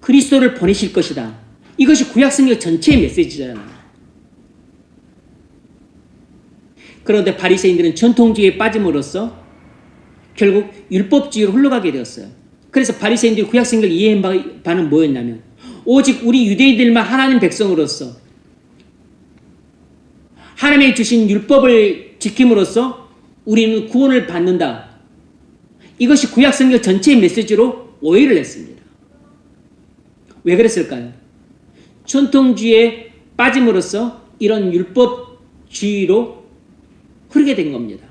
그리스도를 보내실 것이다. 이것이 구약 성경 전체의 메시지잖아요. 그런데 바리새인들은 전통주의에 빠짐으로써 결국 율법주의로 흘러가게 되었어요. 그래서 바리새인들이 구약성경을 이해한 바는 뭐였냐면 오직 우리 유대인들만 하나님 백성으로서 하나님이 주신 율법을 지킴으로써 우리는 구원을 받는다. 이것이 구약성경 전체의 메시지로 오해를 했습니다. 왜 그랬을까요? 전통주의에 빠짐으로써 이런 율법주의로 흐르게 된 겁니다.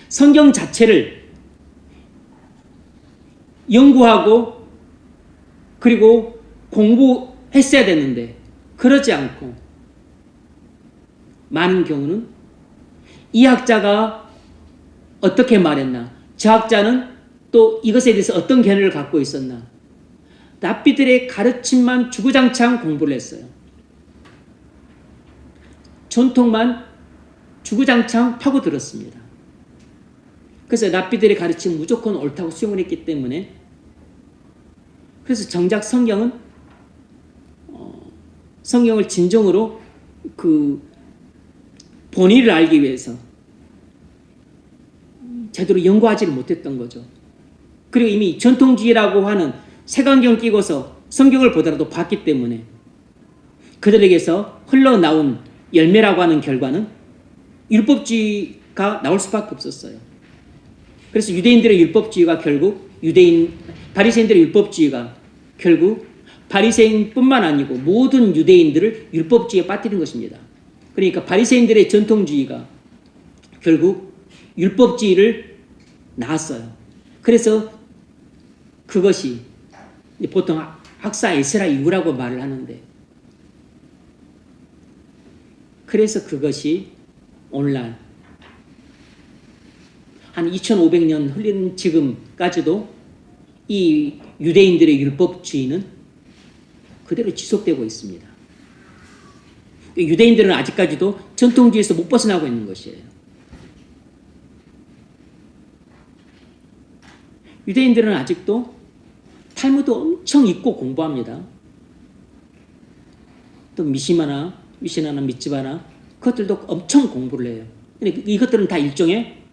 성경 자체를 연구하고 그리고 공부했어야 되는데 그러지 않고 많은 경우는 이 학자가 어떻게 말했나, 저 학자는 또 이것에 대해서 어떤 견해를 갖고 있었나, 랍비들의 가르침만 주구장창 공부를 했어요. 전통만 주구장창 파고들었습니다. 그래서 랍비들의 가르침은 무조건 옳다고 수용을 했기 때문에 그래서 정작 성경을 진정으로 그 본의를 알기 위해서 제대로 연구하지를 못했던 거죠. 그리고 이미 전통주의라고 하는 색안경 끼고서 성경을 보더라도 봤기 때문에 그들에게서 흘러나온 열매라고 하는 결과는 율법주의가 나올 수밖에 없었어요. 그래서 유대인들의 율법주의가 결국 바리새인들의 율법주의가 결국 바리새인뿐만 아니고 모든 유대인들을 율법주의에 빠뜨린 것입니다. 그러니까 바리새인들의 전통주의가 결국 율법주의를 낳았어요. 그래서 그것이 보통 학사 에스라 이후라고 말을 하는데 그래서 그것이 오늘날 한 2500년 흘린 지금까지도 이 유대인들의 율법주의는 그대로 지속되고 있습니다. 유대인들은 아직까지도 전통주의에서 못 벗어나고 있는 것이에요. 유대인들은 아직도 탈무드 엄청 읽고 공부합니다. 또 미시나나 미츠바나 그것들도 엄청 공부를 해요. 이것들은 다 일종의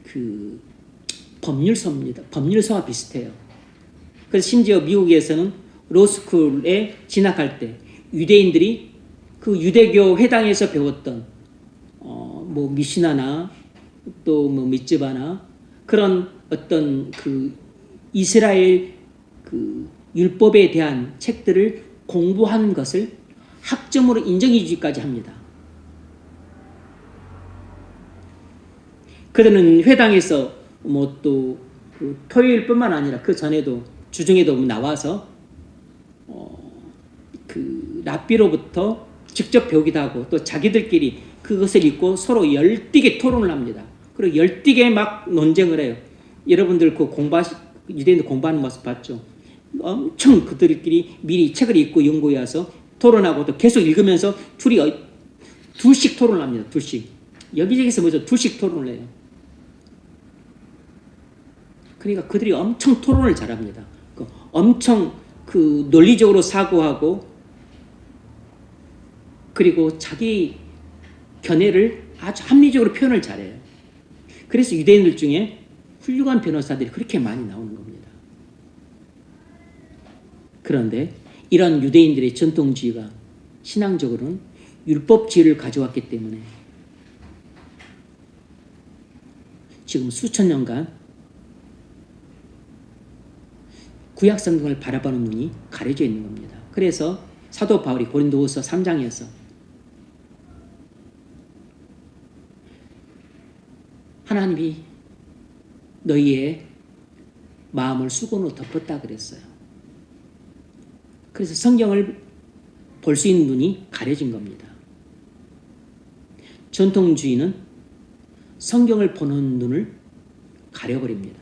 그 법률서입니다. 법률서와 비슷해요. 그래서 심지어 미국에서는 로스쿨에 진학할 때 유대인들이 그 유대교 회당에서 배웠던 뭐 미시나나 또 뭐 미츠바나 그런 어떤 그 이스라엘 그 율법에 대한 책들을 공부하는 것을 학점으로 인정해 주기까지 합니다. 그들은 회당에서 뭐 또 그 토요일뿐만 아니라 그 전에도 주중에도 나와서 그 랍비로부터 직접 배우기도 하고 또 자기들끼리 그것을 읽고 서로 열띠게 토론을 합니다. 그리고 열띠게 막 논쟁을 해요. 여러분들 그 유대인들 공부하는 모습 봤죠? 엄청 그들끼리 미리 책을 읽고 연구해 와서 토론하고 또 계속 읽으면서 둘씩 토론을 합니다. 둘씩. 여기저기서 뭐죠? 둘씩 토론을 해요. 그러니까 그들이 엄청 토론을 잘합니다. 엄청 그 논리적으로 사고하고 그리고 자기 견해를 아주 합리적으로 표현을 잘해요. 그래서 유대인들 중에 훌륭한 변호사들이 그렇게 많이 나오는 겁니다. 그런데 이런 유대인들의 전통주의가 신앙적으로는 율법주의를 가져왔기 때문에 지금 수천 년간 구약 성경을 바라보는 눈이 가려져 있는 겁니다. 그래서 사도 바울이 고린도후서 3장에서 하나님이 너희의 마음을 수건으로 덮었다 그랬어요. 그래서 성경을 볼 수 있는 눈이 가려진 겁니다. 전통주의는 성경을 보는 눈을 가려버립니다.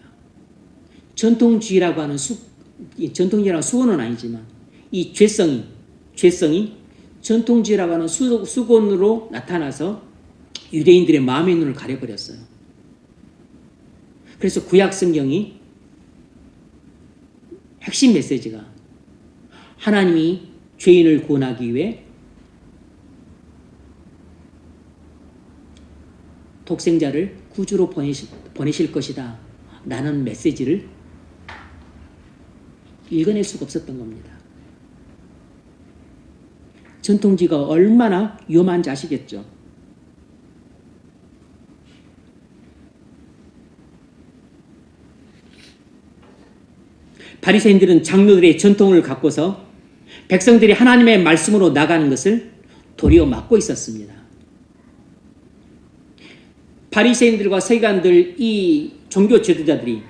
전통주의라고 하는 전통주의라고 수건은 아니지만 이 죄성이 전통주의라고 하는 수건으로 나타나서 유대인들의 마음의 눈을 가려버렸어요. 그래서 구약 성경이 핵심 메시지가 하나님이 죄인을 구원하기 위해 독생자를 구주로 보내실 것이다 라는 메시지를 읽어낼 수가 없었던 겁니다. 전통주의가 얼마나 위험한지 아시겠죠? 바리새인들은 장로들의 전통을 갖고서 백성들이 하나님의 말씀으로 나가는 것을 도리어 막고 있었습니다. 바리새인들과 서기관들, 이 종교 지도자들이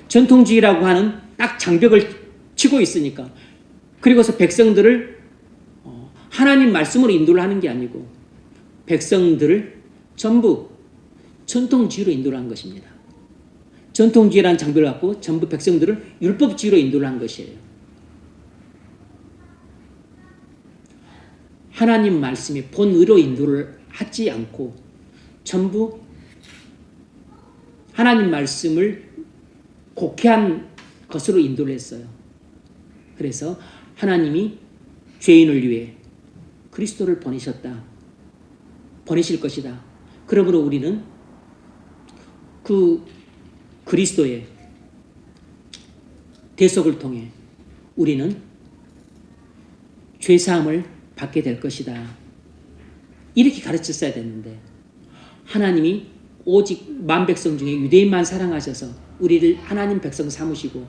전통주의라고 하는 딱 장벽을 치고 있으니까, 그리고서 백성들을 하나님 말씀으로 인도를 하는 게 아니고 백성들을 전부 전통주의로 인도를 한 것입니다. 전통주의라는 장벽을 갖고 전부 백성들을 율법주의로 인도를 한 것이에요. 하나님 말씀이 본의로 인도를 하지 않고 전부 하나님 말씀을 곡해한 것으로 인도를 했어요. 그래서 하나님이 죄인을 위해 그리스도를 보내실 것이다. 그러므로 우리는 그 그리스도의 대속을 통해 우리는 죄사함을 받게 될 것이다. 이렇게 가르쳤어야 됐는데, 하나님이 오직 만백성 중에 유대인만 사랑하셔서 우리를 하나님 백성 삼으시고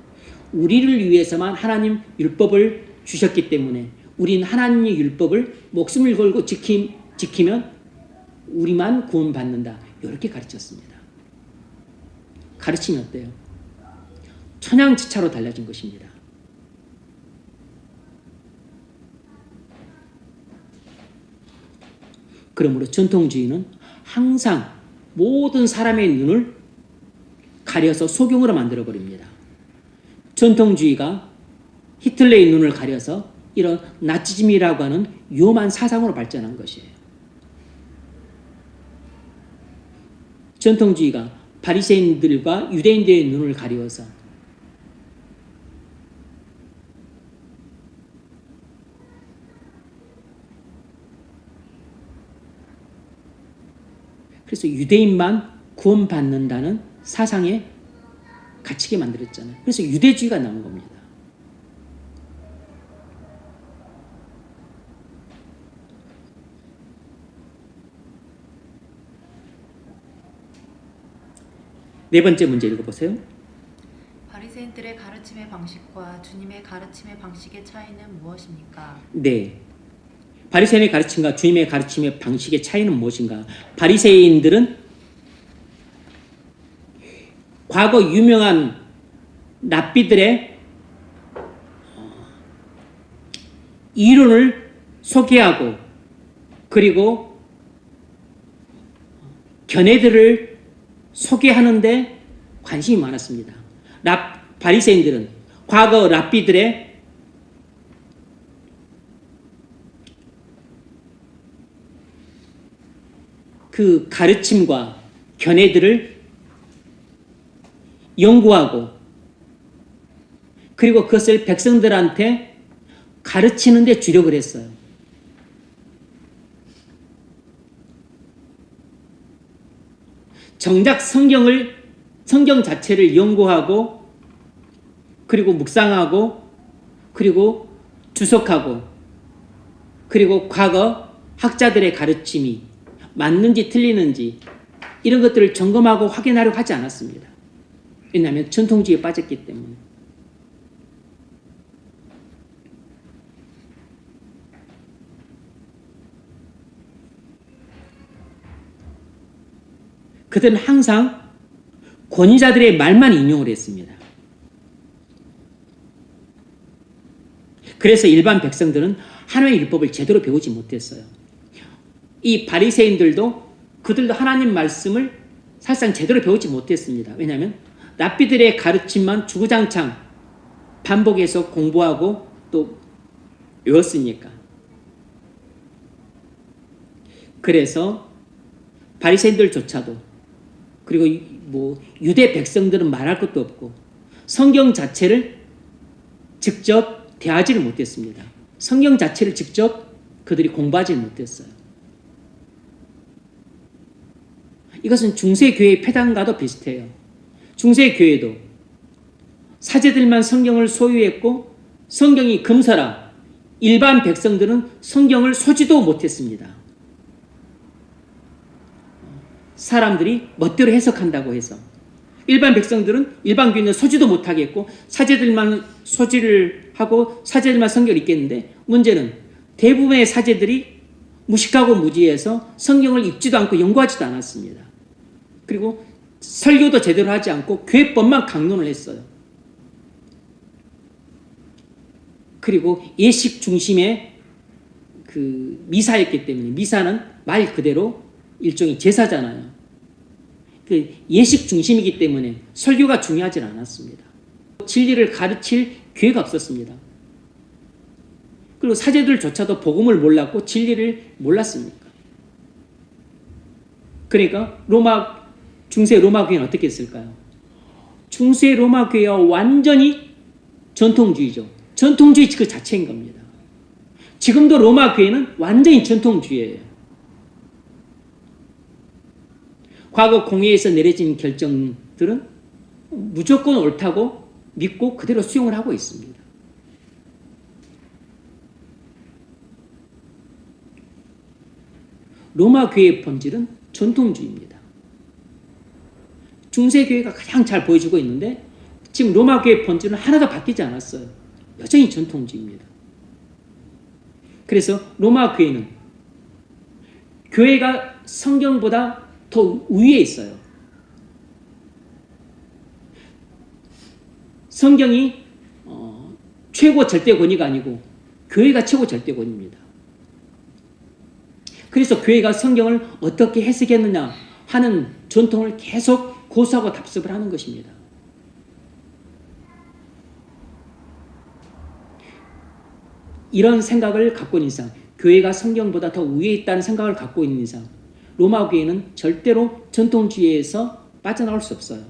우리를 위해서만 하나님 율법을 주셨기 때문에 우리는 하나님의 율법을 목숨을 걸고 지키면 우리만 구원받는다. 이렇게 가르쳤습니다. 가르침이 어때요? 천양지차로 달라진 것입니다. 그러므로 전통주의는 항상 모든 사람의 눈을 가려서 소경으로 만들어버립니다. 전통주의가 히틀러의 눈을 가려서 이런 나치즘이라고 하는 위험한 사상으로 발전한 것이에요. 전통주의가 바리새인들과 유대인들의 눈을 가리워서 그래서 유대인만 구원받는다는 사상에 갇히게 만들었잖아요. 그래서 유대주의가 나온 겁니다. 네 번째 문제 읽어보세요. 바리새인들의 가르침의 방식과 주님의 가르침의 방식의 차이는 무엇입니까? 네. 바리새인의 가르침과 주님의 가르침의 방식의 차이는 무엇인가? 바리새인들은 과거 유명한 랍비들의 이론을 소개하고 그리고 견해들을 소개하는데 관심이 많았습니다. 바리새인들은 과거 랍비들의 그 가르침과 견해들을 연구하고 그리고 그것을 백성들한테 가르치는 데 주력을 했어요. 정작 성경 자체를 연구하고 그리고 묵상하고 그리고 주석하고 그리고 과거 학자들의 가르침이 맞는지 틀리는지 이런 것들을 점검하고 확인하려고 하지 않았습니다. 왜냐하면 전통주의에 빠졌기 때문에. 그들은 항상 권위자들의 말만 인용을 했습니다. 그래서 일반 백성들은 하나님의 율법을 제대로 배우지 못했어요. 이 바리새인들도 그들도 하나님 말씀을 사실상 제대로 배우지 못했습니다. 왜냐하면 랍비들의 가르침만 주구장창 반복해서 공부하고 또 외웠으니까. 그래서 바리새인들조차도 그리고 뭐 유대 백성들은 말할 것도 없고 성경 자체를 직접 대하지를 못했습니다. 성경 자체를 직접 그들이 공부하지 못했어요. 이것은 중세교회의 폐단과도 비슷해요. 중세교회도 사제들만 성경을 소유했고 성경이 금서라 일반 백성들은 성경을 소지도 못했습니다. 사람들이 멋대로 해석한다고 해서 일반 백성들은 일반 교인은 소지도 못하게 했고 사제들만 소지를 하고 사제들만 성경을 읽겠는데 문제는 대부분의 사제들이 무식하고 무지해서 성경을 읽지도 않고 연구하지도 않았습니다. 그리고 설교도 제대로 하지 않고 교회법만 강론을 했어요. 그리고 예식 중심의 그 미사였기 때문에 미사는 말 그대로 일종의 제사잖아요. 그 예식 중심이기 때문에 설교가 중요하지 않았습니다. 진리를 가르칠 기회가 없었습니다. 그리고 사제들조차도 복음을 몰랐고 진리를 몰랐습니까? 그러니까 중세 로마 교회는 어떻게 했을까요? 중세 로마 교회와 완전히 전통주의죠. 전통주의 그 자체인 겁니다. 지금도 로마 교회는 완전히 전통주의예요. 과거 공회에서 내려진 결정들은 무조건 옳다고 믿고 그대로 수용을 하고 있습니다. 로마 교회의 본질은 전통주의입니다. 중세교회가 가장 잘 보여주고 있는데 지금 로마 교회의 본질은 하나도 바뀌지 않았어요. 여전히 전통주의입니다. 그래서 로마 교회는 교회가 성경보다 더 위에 있어요. 성경이 최고 절대 권위가 아니고 교회가 최고 절대 권위입니다. 그래서 교회가 성경을 어떻게 해석했느냐 하는 전통을 계속 고수하고 답습을 하는 것입니다. 이런 생각을 갖고 있는 이상, 교회가 성경보다 더 위에 있다는 생각을 갖고 있는 이상 로마 교회는 절대로 전통주의에서 빠져나올 수 없어요.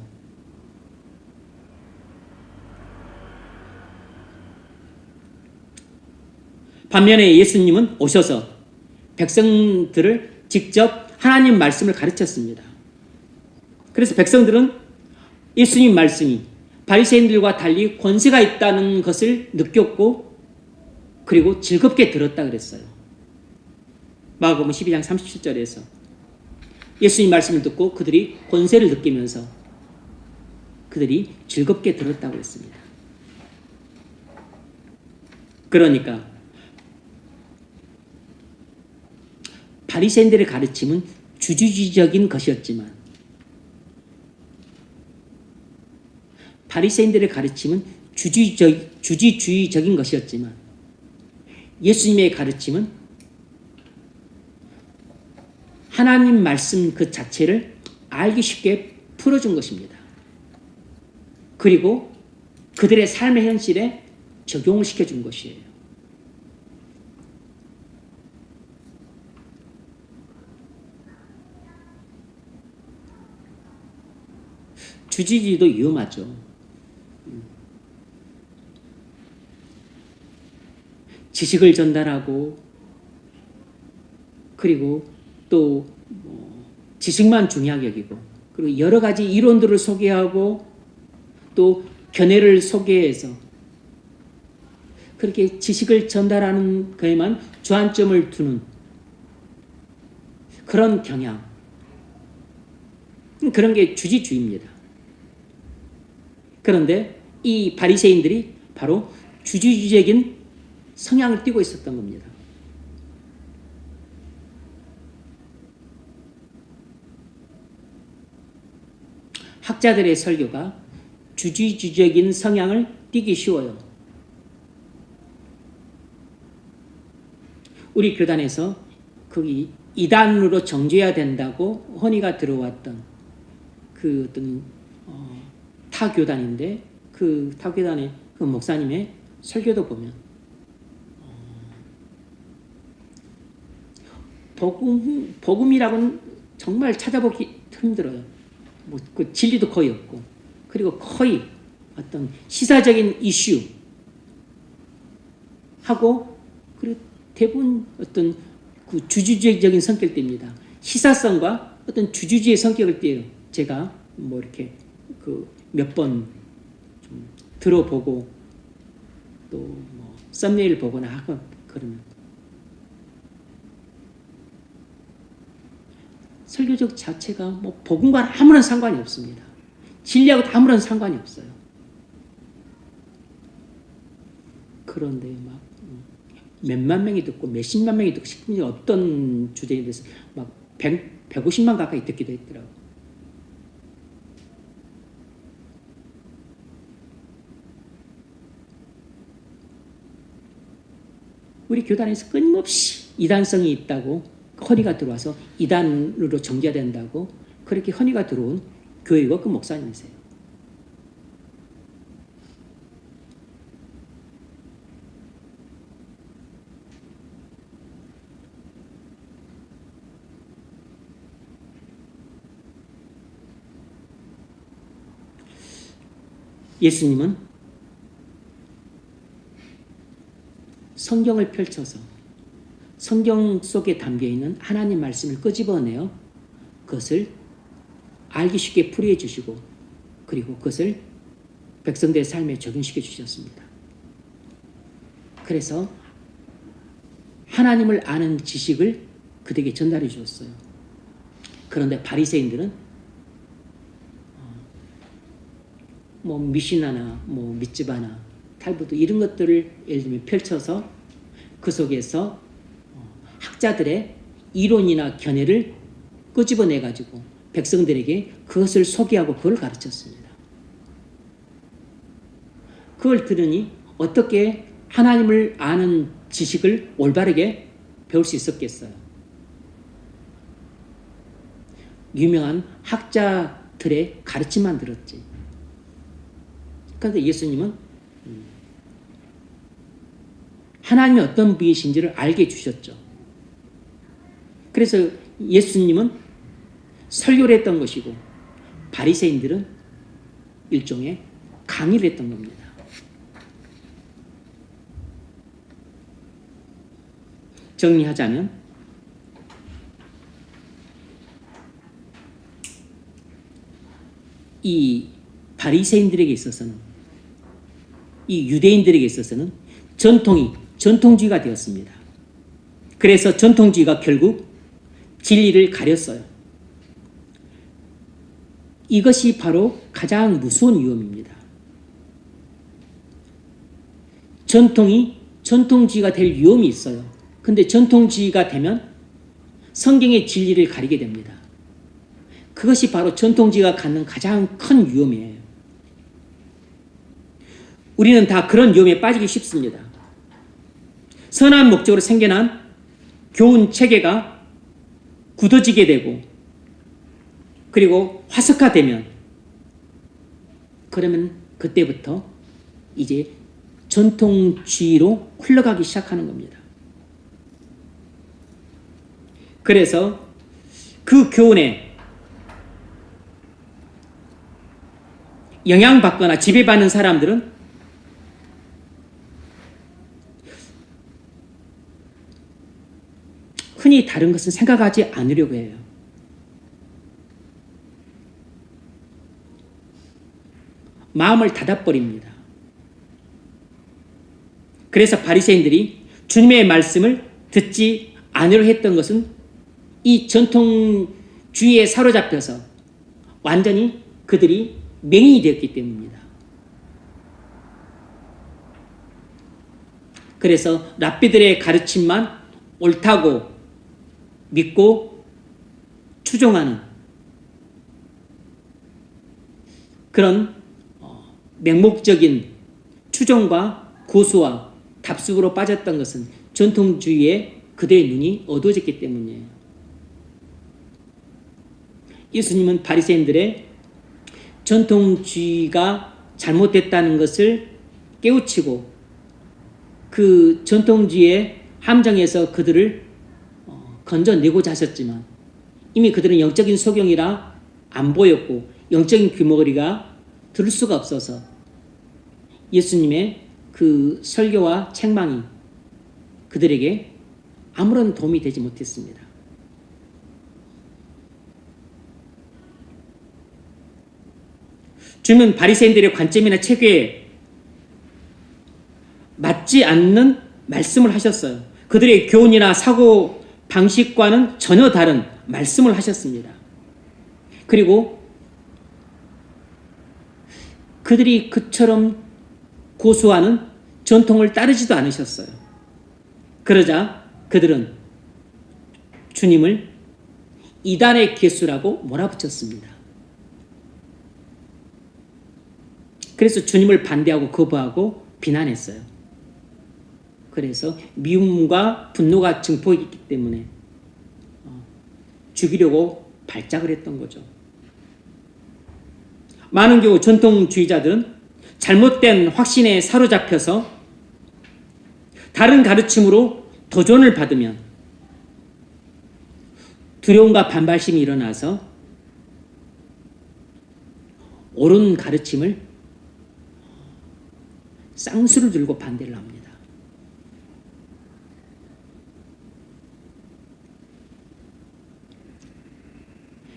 반면에 예수님은 오셔서 백성들을 직접 하나님 말씀을 가르쳤습니다. 그래서 백성들은 예수님 말씀이 바리새인들과 달리 권세가 있다는 것을 느꼈고 그리고 즐겁게 들었다 그랬어요. 마가복음 12장 37절에서 예수님 말씀을 듣고 그들이 권세를 느끼면서 그들이 즐겁게 들었다고 했습니다. 그러니까 바리새인들의 가르침은 주주주의적인 것이었지만 바리새인들의 가르침은 주지주의적인 것이었지만 예수님의 가르침은 하나님 말씀 그 자체를 알기 쉽게 풀어준 것입니다. 그리고 그들의 삶의 현실에 적용을 시켜준 것이에요. 주지주의도 위험하죠. 지식을 전달하고 그리고 또 지식만 중요하게 여기고 그리고 여러 가지 이론들을 소개하고 또 견해를 소개해서 그렇게 지식을 전달하는 거에만 주안점을 두는 그런 경향, 그런 게 주지주의입니다. 그런데 이 바리새인들이 바로 주지주의적인 성향을 띠고 있었던 겁니다. 학자들의 설교가 주지주의적인 성향을 띠기 쉬워요. 우리 교단에서 거기 이단으로 정죄해야 된다고 헌의가 들어왔던 그 어떤 타 교단인데 그 타 교단의 그 목사님의 설교도 보면 복음이라고는 정말 찾아보기 힘들어요. 뭐 그 진리도 거의 없고 그리고 거의 어떤 시사적인 이슈 하고 그리고 대부분 어떤 그 주주적인 성격입니다. 시사성과 어떤 주주주의 성격을 띠요. 제가 뭐 이렇게 그 몇 번 좀 들어보고 또 뭐 썸네일 보거나 하고 그러면 설교적 자체가 뭐 복음과는 아무런 상관이 없습니다. 진리하고도 아무런 상관이 없어요. 그런데 막 몇만 명이 듣고 몇십만 명이 듣고 싶은 어떤 주제에 대해서 막 150만 가까이 듣기도 했더라고요. 우리 교단에서 끊임없이 이단성이 있다고 허니가 들어와서 이단으로 정죄된다고 그렇게 허니가 들어온 교회가 그 목사님이세요. 예수님은 성경을 펼쳐서 성경 속에 담겨있는 하나님 말씀을 끄집어내어 그것을 알기 쉽게 풀이해 주시고 그리고 그것을 백성들의 삶에 적용시켜 주셨습니다. 그래서 하나님을 아는 지식을 그들에게 전달해 주었어요. 그런데 바리새인들은 뭐 미시나나 뭐 밑집아나 탈부드 이런 것들을 예를 들면 펼쳐서 그 속에서 학자들의 이론이나 견해를 끄집어내 가지고 백성들에게 그것을 소개하고 그걸 가르쳤습니다. 그걸 들으니 어떻게 하나님을 아는 지식을 올바르게 배울 수 있었겠어요? 유명한 학자들의 가르침만 들었지. 그런데 예수님은 하나님이 어떤 분이신지를 알게 해주셨죠. 그래서 예수님은 설교를 했던 것이고 바리새인들은 일종의 강의를 했던 겁니다. 정리하자면 이 바리새인들에게 있어서는 이 유대인들에게 있어서는 전통주의가 되었습니다. 그래서 전통주의가 결국 진리를 가렸어요. 이것이 바로 가장 무서운 위험입니다. 전통주의가 될 위험이 있어요. 근데 전통주의가 되면 성경의 진리를 가리게 됩니다. 그것이 바로 전통주의가 갖는 가장 큰 위험이에요. 우리는 다 그런 위험에 빠지기 쉽습니다. 선한 목적으로 생겨난 교훈 체계가 굳어지게 되고 그리고 화석화되면 그러면 그때부터 이제 전통주의로 흘러가기 시작하는 겁니다. 그래서 그 교훈에 영향받거나 지배받는 사람들은 흔히 다른 것은 생각하지 않으려고 해요. 마음을 닫아버립니다. 그래서 바리새인들이 주님의 말씀을 듣지 않으려 했던 것은 이 전통주의에 사로잡혀서 완전히 그들이 맹인이 되었기 때문입니다. 그래서 랍비들의 가르침만 옳다고 믿고 추종하는 그런 맹목적인 추종과 고수와 답습으로 빠졌던 것은 전통주의에 그들의 눈이 어두워졌기 때문이에요. 예수님은 바리새인들의 전통주의가 잘못됐다는 것을 깨우치고 그 전통주의의 함정에서 그들을 건져내고자 하셨지만 이미 그들은 영적인 소경이라 안 보였고 영적인 귀머거리가 들을 수가 없어서 예수님의 그 설교와 책망이 그들에게 아무런 도움이 되지 못했습니다. 주님은 바리새인들의 관점이나 체계에 맞지 않는 말씀을 하셨어요. 그들의 교훈이나 사고 방식과는 전혀 다른 말씀을 하셨습니다. 그리고 그들이 그처럼 고수하는 전통을 따르지도 않으셨어요. 그러자 그들은 주님을 이단의 개수라고 몰아붙였습니다. 그래서 주님을 반대하고 거부하고 비난했어요. 그래서 미움과 분노가 증폭했기 때문에 죽이려고 발작을 했던 거죠. 많은 경우 전통주의자들은 잘못된 확신에 사로잡혀서 다른 가르침으로 도전을 받으면 두려움과 반발심이 일어나서 옳은 가르침을 쌍수를 들고 반대를 합니다.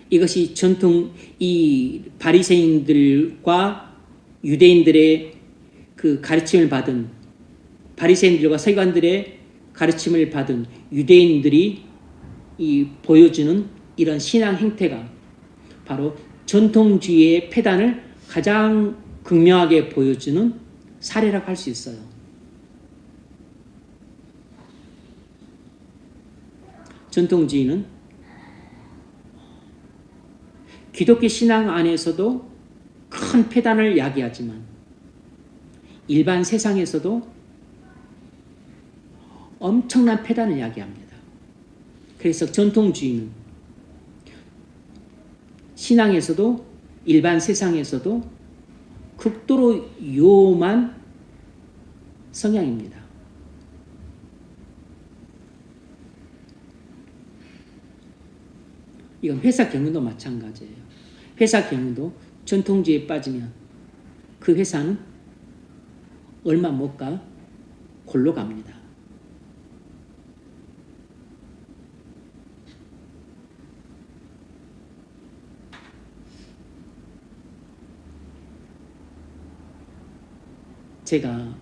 이것이 전통 이 바리새인들과 유대인들의 그 가르침을 받은 바리새인들과 서기관들의 가르침을 받은 유대인들이 이 보여주는 이런 신앙 행태가 바로 전통주의의 폐단을 가장 극명하게 보여주는 사례라고 할 수 있어요. 전통주의는 기독교 신앙 안에서도 큰 폐단을 야기하지만 일반 세상에서도 엄청난 폐단을 야기합니다. 그래서 전통주의는 신앙에서도 일반 세상에서도 극도로 위험한 성향입니다. 이건 회사 경영도 마찬가지예요. 회사 경영도 전통주의에 빠지면 그 회사는 얼마 못 가 골로 갑니다. 제가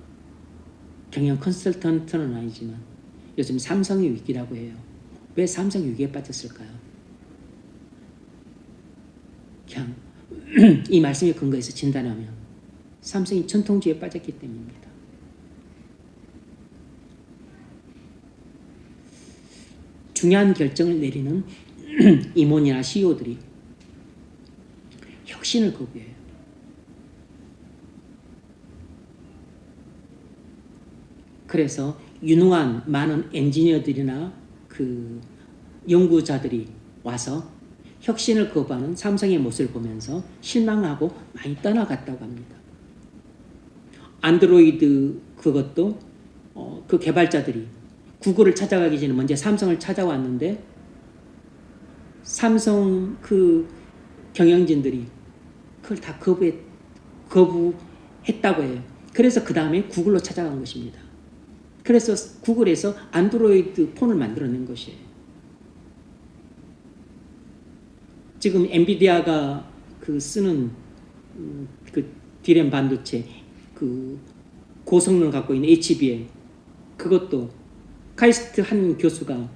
경영 컨설턴트는 아니지만 요즘 삼성의 위기라고 해요. 왜 삼성이 위기에 빠졌을까요? 그냥 이 말씀에 근거해서 진단하면 삼성이 전통주의에 빠졌기 때문입니다. 중요한 결정을 내리는 임원이나 CEO들이 혁신을 거부해요. 그래서 유능한 많은 엔지니어들이나 그 연구자들이 와서 혁신을 거부하는 삼성의 모습을 보면서 실망하고 많이 떠나갔다고 합니다. 안드로이드 그것도 그 개발자들이 구글을 찾아가기 전에 먼저 삼성을 찾아왔는데 삼성 그 경영진들이 그걸 다 거부했다고 해요. 그래서 그 다음에 구글로 찾아간 것입니다. 그래서 구글에서 안드로이드 폰을 만들어낸 것이에요. 지금 엔비디아가 그 쓰는 그 D램 반도체 그 고성능을 갖고 있는 HBM 그것도 카이스트 한 교수가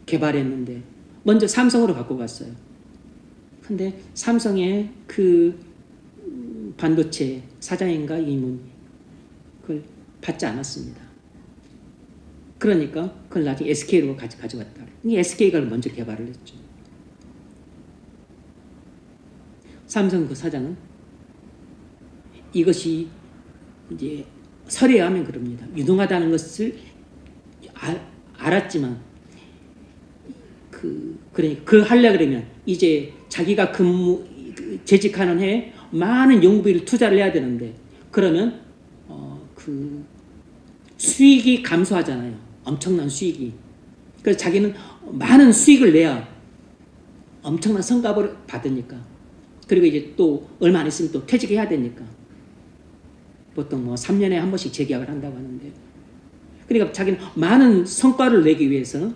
개발했는데 먼저 삼성으로 갖고 갔어요. 근데 삼성의 그 반도체 사장인가 이문 그걸 받지 않았습니다. 그러니까 그걸 나중에 SK로 가져갔다. 이 SK가 먼저 개발을 했죠. 삼성 그 사장은 이것이 이제 설에 의하면 그럽니다. 유능하다는 것을 알았지만 그러니까 그 하려 그러면 이제 자기가 재직하는 해에 많은 연구비를 투자를 해야 되는데 그러면 그 수익이 감소하잖아요. 엄청난 수익이. 그래서 자기는 많은 수익을 내야 엄청난 성과를 받으니까. 그리고 이제 또 얼마 안 있으면 또 퇴직해야 되니까. 보통 뭐 3년에 한 번씩 재계약을 한다고 하는데. 그러니까 자기는 많은 성과를 내기 위해서는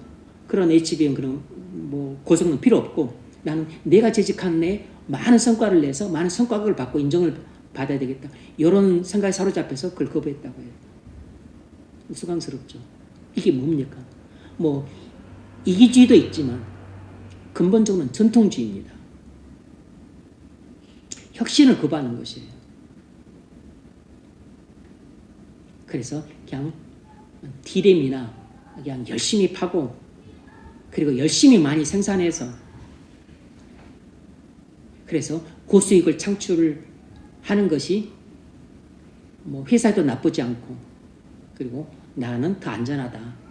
그런 HBM 그런 뭐 고성능 필요 없고 나는 내가 재직한 내 많은 성과를 내서 많은 성과급을 받고 인정을 받아야 되겠다. 이런 생각에 사로잡혀서 그걸 거부했다고 해요. 수강스럽죠. 이게 뭡니까? 뭐 이기주의도 있지만 근본적으로는 전통주의입니다. 혁신을 거부하는 것이에요. 그래서 그냥 D램이나 그냥 열심히 파고 그리고 열심히 많이 생산해서 그래서 고수익을 창출을 하는 것이 뭐 회사도 나쁘지 않고 그리고 나는 더 안전하다.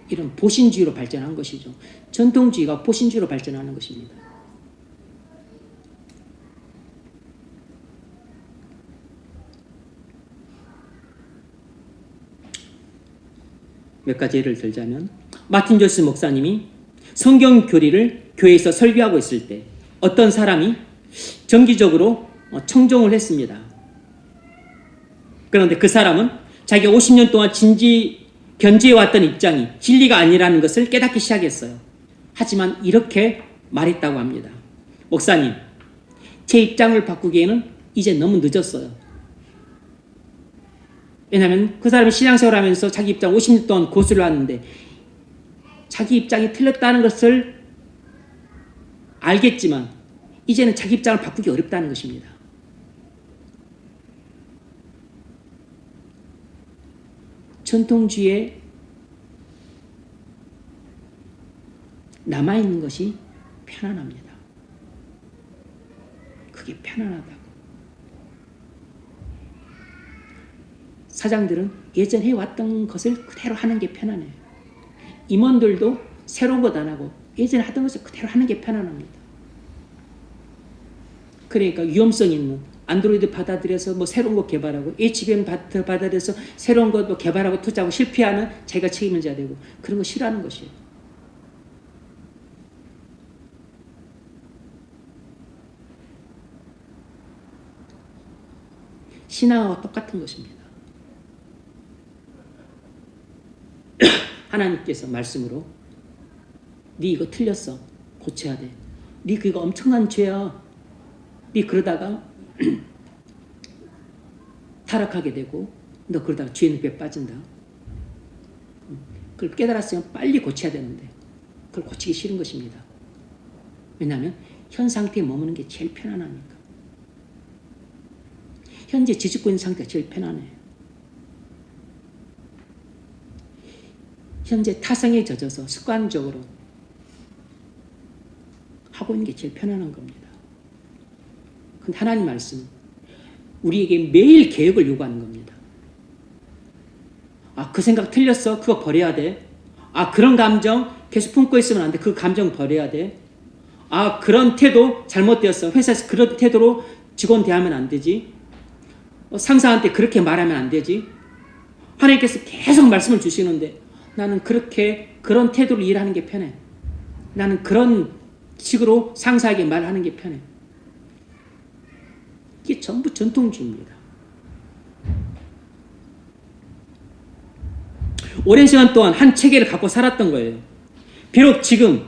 이런 보신주의로 발전한 것이죠. 전통주의가 보신주의로 발전하는 것입니다. 몇 가지 예를 들자면 마틴 조스 목사님이 성경 교리를 교회에서 설교하고 있을 때 어떤 사람이 정기적으로 청종을 했습니다. 그런데 그 사람은 자기가 50년 동안 견지해왔던 입장이 진리가 아니라는 것을 깨닫기 시작했어요. 하지만 이렇게 말했다고 합니다. 목사님, 제 입장을 바꾸기에는 이제 너무 늦었어요. 왜냐하면 그 사람이 신앙생활을 하면서 자기 입장 50년 동안 고수를 하는데 자기 입장이 틀렸다는 것을 알겠지만 이제는 자기 입장을 바꾸기 어렵다는 것입니다. 전통주의에 남아있는 것이 편안합니다. 그게 편안하다고. 사장들은 예전 해왔던 것을 그대로 하는 게 편안해요. 임원들도 새로운 것 안 하고 예전에 하던 것을 그대로 하는 게 편안합니다. 그러니까 위험성 있는 안드로이드 받아들여서 뭐 새로운 거 개발하고 HBM 받아들여서 새로운 것도 개발하고 투자하고 실패하는 자기가 책임을 져야 되고 그런 거 싫어하는 것이에요. 신앙과 똑같은 것입니다. 하나님께서 말씀으로 네 이거 틀렸어. 고쳐야 돼. 네 그거 엄청난 죄야. 네 그러다가 타락하게 되고 너 그러다가 죄 늪에 빠진다. 그걸 깨달았으면 빨리 고쳐야 되는데 그걸 고치기 싫은 것입니다. 왜냐하면 현 상태에 머무는 게 제일 편안하니까. 현재 지지고 있는 상태가 제일 편안해요. 현재 타성에 젖어서 습관적으로 하고 있는 게 제일 편안한 겁니다. 근데 하나님 말씀 우리에게 매일 계획을 요구하는 겁니다. 아, 그 생각 틀렸어. 그거 버려야 돼. 아, 그런 감정 계속 품고 있으면 안 돼. 그 감정 버려야 돼. 아, 그런 태도 잘못되었어. 회사에서 그런 태도로 직원 대하면 안 되지. 상사한테 그렇게 말하면 안 되지. 하나님께서 계속 말씀을 주시는데 나는 그런 태도로 일하는 게 편해. 나는 그런 식으로 상사에게 말하는 게 편해. 이게 전부 전통주의입니다. 오랜 시간 동안 한 체계를 갖고 살았던 거예요. 비록 지금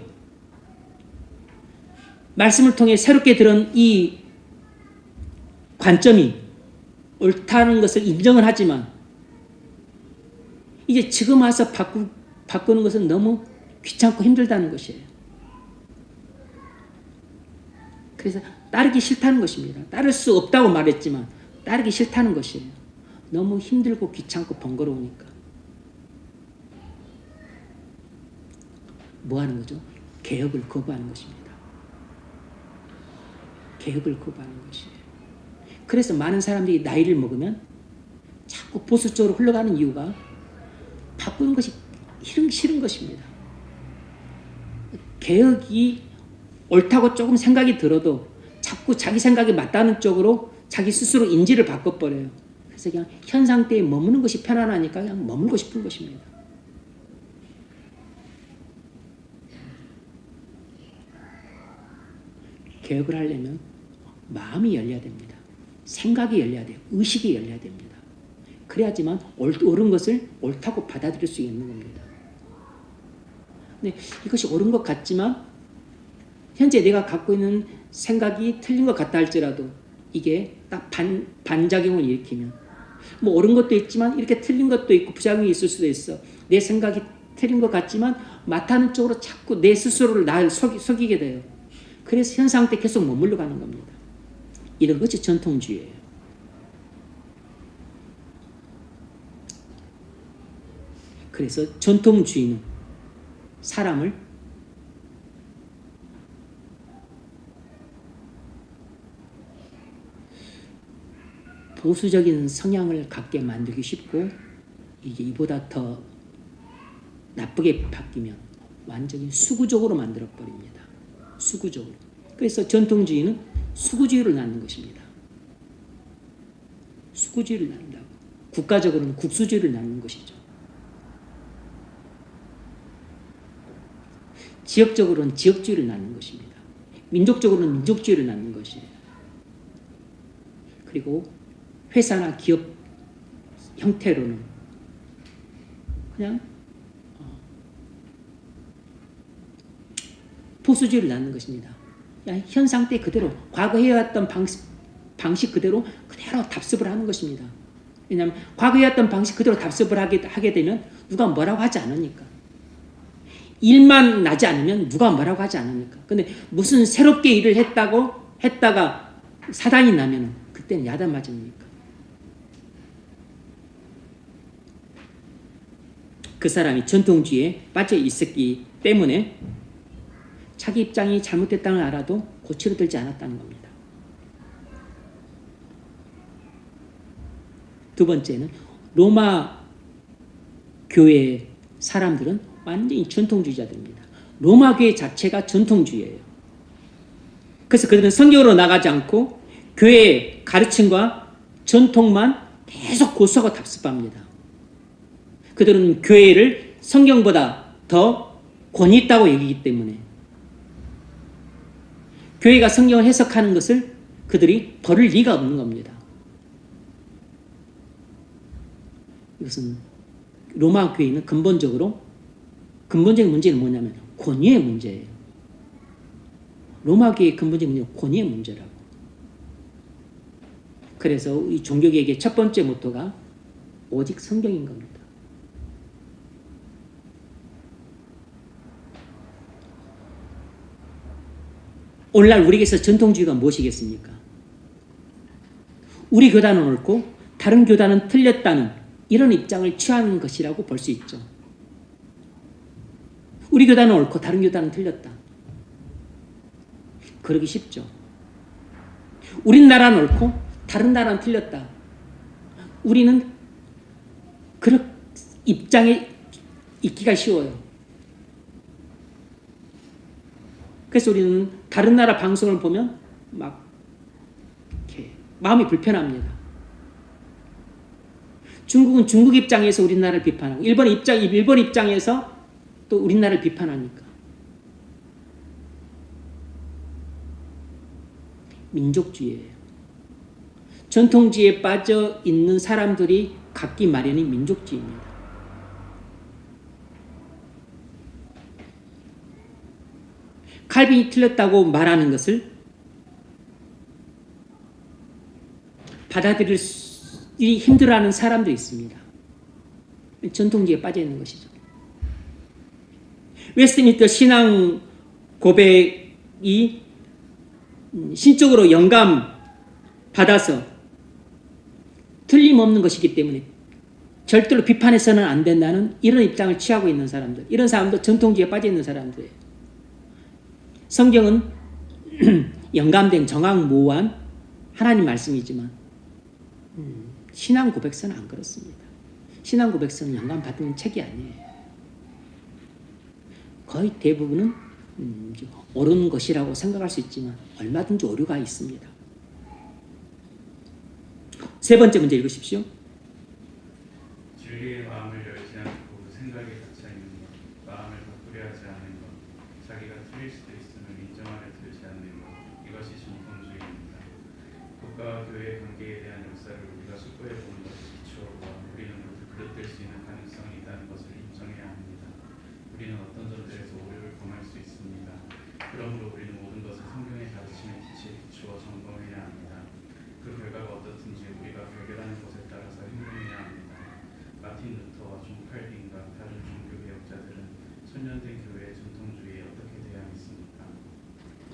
말씀을 통해 새롭게 들은 이 관점이 옳다는 것을 인정을 하지만 이제 지금 와서 바꾸는 것은 너무 귀찮고 힘들다는 것이에요. 그래서 따르기 싫다는 것입니다. 따를 수 없다고 말했지만 따르기 싫다는 것이에요. 너무 힘들고 귀찮고 번거로우니까. 뭐 하는 거죠? 개혁을 거부하는 것입니다. 개혁을 거부하는 것이에요. 그래서 많은 사람들이 나이를 먹으면 자꾸 보수 쪽으로 흘러가는 이유가 바꾸는 것이 싫은 것입니다. 개혁이 옳다고 조금 생각이 들어도 자꾸 자기 생각이 맞다는 쪽으로 자기 스스로 인지를 바꿔버려요. 그래서 그냥 현 상태에 머무는 것이 편안하니까 그냥 머물고 싶은 것입니다. 개혁을 하려면 마음이 열려야 됩니다. 생각이 열려야 돼요. 의식이 열려야 됩니다. 그래야지만 옳은 것을 옳다고 받아들일 수 있는 겁니다. 근데 이것이 옳은 것 같지만 현재 내가 갖고 있는 생각이 틀린 것 같다 할지라도 이게 딱 반작용을 일으키면 뭐 옳은 것도 있지만 이렇게 틀린 것도 있고 부작용이 있을 수도 있어. 내 생각이 틀린 것 같지만 맞다는 쪽으로 자꾸 내 스스로를 날 속이게 돼요. 그래서 현 상태에 계속 머물러 가는 겁니다. 이런 것이 전통주의예요. 그래서 전통주의는 사람을 보수적인 성향을 갖게 만들기 쉽고 이게 이보다 더 나쁘게 바뀌면 완전히 수구적으로 만들어 버립니다. 수구적으로. 그래서 전통주의는 수구주의를 낳는 것입니다. 수구주의를 낳는다고. 국가적으로는 국수주의를 낳는 것이죠. 지역적으로는 지역주의를 낳는 것입니다. 민족적으로는 민족주의를 낳는 것이에요. 그리고 회사나 기업 형태로는 그냥 보수주의를 낳는 것입니다. 현 상태 그대로 과거 해왔던 방식 그대로 답습을 하는 것입니다. 왜냐하면 과거 해왔던 방식 그대로 답습을 하게 되면 누가 뭐라고 하지 않으니까. 일만 나지 않으면 누가 뭐라고 하지 않으니까. 근데 무슨 새롭게 일을 했다가 사단이 나면 그때는 야단 맞으니까. 그 사람이 전통주의에 빠져 있었기 때문에 자기 입장이 잘못됐다는 알아도 고치려 들지 않았다는 겁니다. 두 번째는 로마 교회 사람들은 완전히 전통주의자들입니다. 로마 교회 자체가 전통주의예요. 그래서 그들은 성경으로 나가지 않고 교회의 가르침과 전통만 계속 고수하고 답습합니다. 그들은 교회를 성경보다 더 권위 있다고 여기기 때문에 교회가 성경을 해석하는 것을 그들이 버릴 리가 없는 겁니다. 이것은 로마 교회는 근본적인 문제는 뭐냐면 권위의 문제예요. 로마 교회의 근본적인 문제는 권위의 문제라고. 그래서 이 종교개혁의 첫 번째 모토가 오직 성경인 겁니다. 오늘날 우리에게서 전통주의가 무엇이겠습니까? 우리 교단은 옳고 다른 교단은 틀렸다는 이런 입장을 취하는 것이라고 볼 수 있죠. 우리 교단은 옳고 다른 교단은 틀렸다. 그러기 쉽죠. 우리나라는 옳고 다른 나라는 틀렸다. 우리는 그런 입장에 있기가 쉬워요. 그래서 우리는 다른 나라 방송을 보면 막 이렇게 마음이 불편합니다. 중국은 중국 입장에서 우리나라를 비판하고 일본 입장에서 또 우리나라를 비판하니까. 민족주의예요. 전통주의에 빠져 있는 사람들이 갖기 마련인 민족주의입니다. 칼빈이 틀렸다고 말하는 것을 받아들이기 힘들어하는 사람도 있습니다. 전통주의에 빠져 있는 것이죠. 웨스트민스터 신앙 고백이 신적으로 영감 받아서 틀림없는 것이기 때문에 절대로 비판해서는 안 된다는 이런 입장을 취하고 있는 사람들, 이런 사람도 전통주의에 빠져 있는 사람들이에요. 성경은 영감된 정확무한 하나님 말씀이지만 신앙 고백서는 안 그렇습니다. 신앙 고백서는 영감 받은 책이 아니에요. 거의 대부분은 옳은 것이라고 생각할 수 있지만 얼마든지 오류가 있습니다. 세 번째 문제 읽으십시오. 진리의 마음을 열지 않고 생각에 갇혀 있는 것, 마음을 덮으려하지 않는 것, 자기가 틀릴 수도 있음을 인정 안에 들지 않는 것, 이것이 전통주의입니다. 국가와 교회의 관계에 대한 역사를 우리가 숙고해 보는 것이 기초로 하며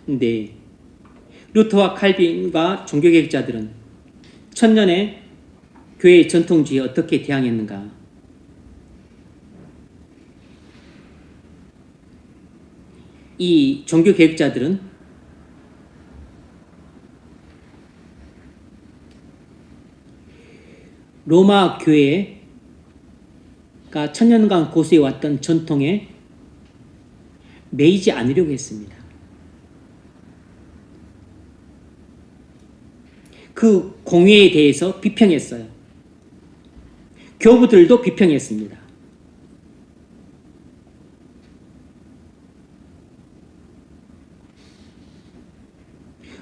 네. 루터와 칼빈과 종교개혁자들은 천년의 교회의 전통주의에 어떻게 대항했는가? 이 종교개혁자들은 로마 교회가 천년간 고수해왔던 전통에 매이지 않으려고 했습니다. 그 공회에 대해서 비평했어요. 교부들도 비평했습니다.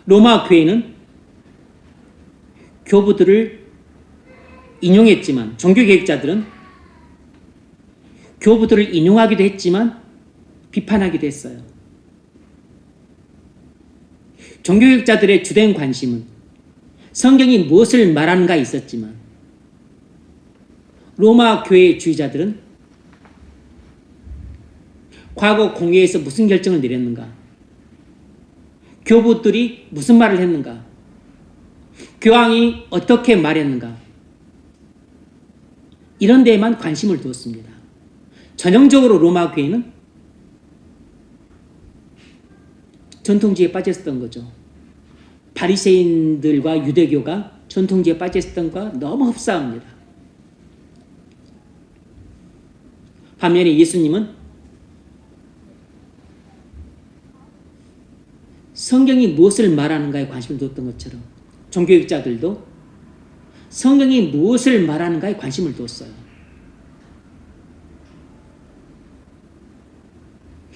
로마 교회는 교부들을 인용했지만 종교개혁자들은 교부들을 인용하기도 했지만 비판하기도 했어요. 종교개혁자들의 주된 관심은 성경이 무엇을 말하는가 있었지만 로마 교회 주의자들은 과거 공회에서 무슨 결정을 내렸는가, 교부들이 무슨 말을 했는가, 교황이 어떻게 말했는가, 이런 데에만 관심을 두었습니다. 전형적으로 로마 교회는 전통주의에 빠졌던 거죠. 바리새인들과 유대교가 전통주의에 빠졌던 것과 너무 흡사합니다. 반면에 예수님은 성경이 무엇을 말하는가에 관심을 두었던 것처럼 종교개혁자들도 성경이 무엇을 말하는가에 관심을 두었어요.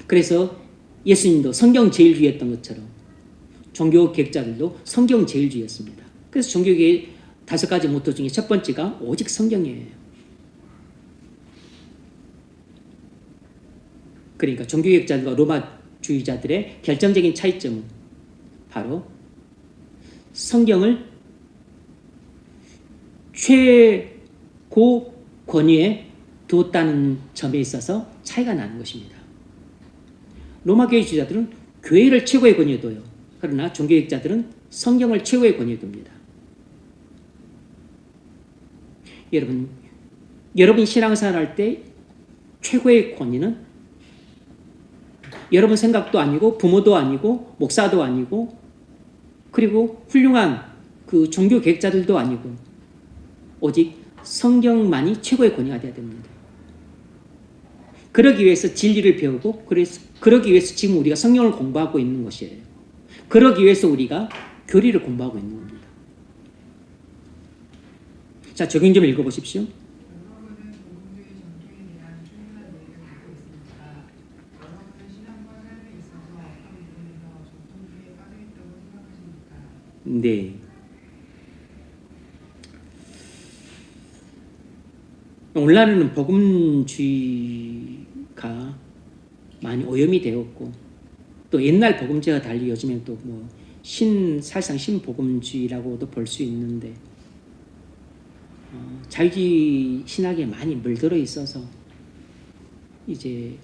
그래서 예수님도 성경제일주의였던 것처럼 종교개혁자들도 성경제일주의였습니다. 그래서 종교개혁의 5가지 모토 중에 첫 번째가 오직 성경이에요. 그러니까 종교개혁자들과 로마주의자들의 결정적인 차이점은 바로 성경을 최고 권위에 두었다는 점에 있어서 차이가 나는 것입니다. 로마 교회주의자들은 교회를 최고의 권위에 둬요. 그러나 종교개혁자들은 성경을 최고의 권위에 둡니다. 여러분 신앙생활 할 때 최고의 권위는 여러분 생각도 아니고 부모도 아니고 목사도 아니고 그리고 훌륭한 그 종교개혁자들도 아니고 오직 성경만이 최고의 권위가 되어야 됩니다. 그러기 위해서 진리를 배우고 그러기 위해서 지금 우리가 성경을 공부하고 있는 것이에요. 그러기 위해서 우리가 교리를 공부하고 있는 겁니다. 자, 적용 좀 읽어보십시오. 여러분은 복음주의 전통에 대한 충분한 이해를 갖고 있습니까? 여러분은 신앙과 삶에 있어서 어떤 부분에서 전통주의에 빠져 있다고 생각하십니까? 네. 오늘날에는 복음주의가 많이 오염이 되었고 또 옛날 복음주의와 달리 요즘엔 또 뭐 사실상 신복음주의라고도 볼 수 있는데 자유주의 신학에 많이 물들어 있어서 이제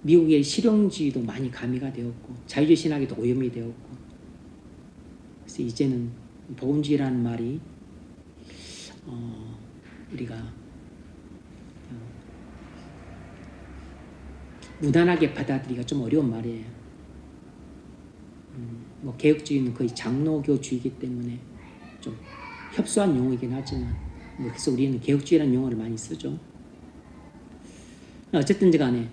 미국의 실용주의도 많이 가미가 되었고 자유주의 신학에도 오염이 되었고 그래서 이제는 복음주의라는 말이 우리가 무난하게 받아들이기가 좀 어려운 말이에요. 뭐 개혁주의는 거의 장로교주의이기 때문에 좀 협소한 용어이긴 하지만 그래서 우리는 개혁주의라는 용어를 많이 쓰죠. 어쨌든 간에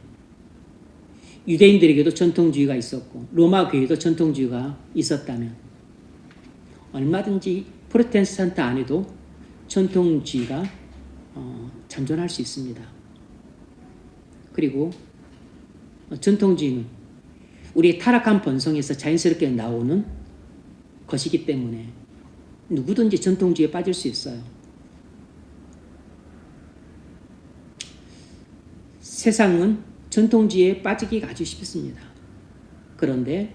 유대인들에게도 전통주의가 있었고 로마 교회도 전통주의가 있었다면 얼마든지 프로테스탄트 안에도 전통주의가 잔존할 수 있습니다. 그리고 전통주의는 우리의 타락한 본성에서 자연스럽게 나오는 것이기 때문에 누구든지 전통주의에 빠질 수 있어요. 세상은 전통주의에 빠지기가 아주 쉽습니다. 그런데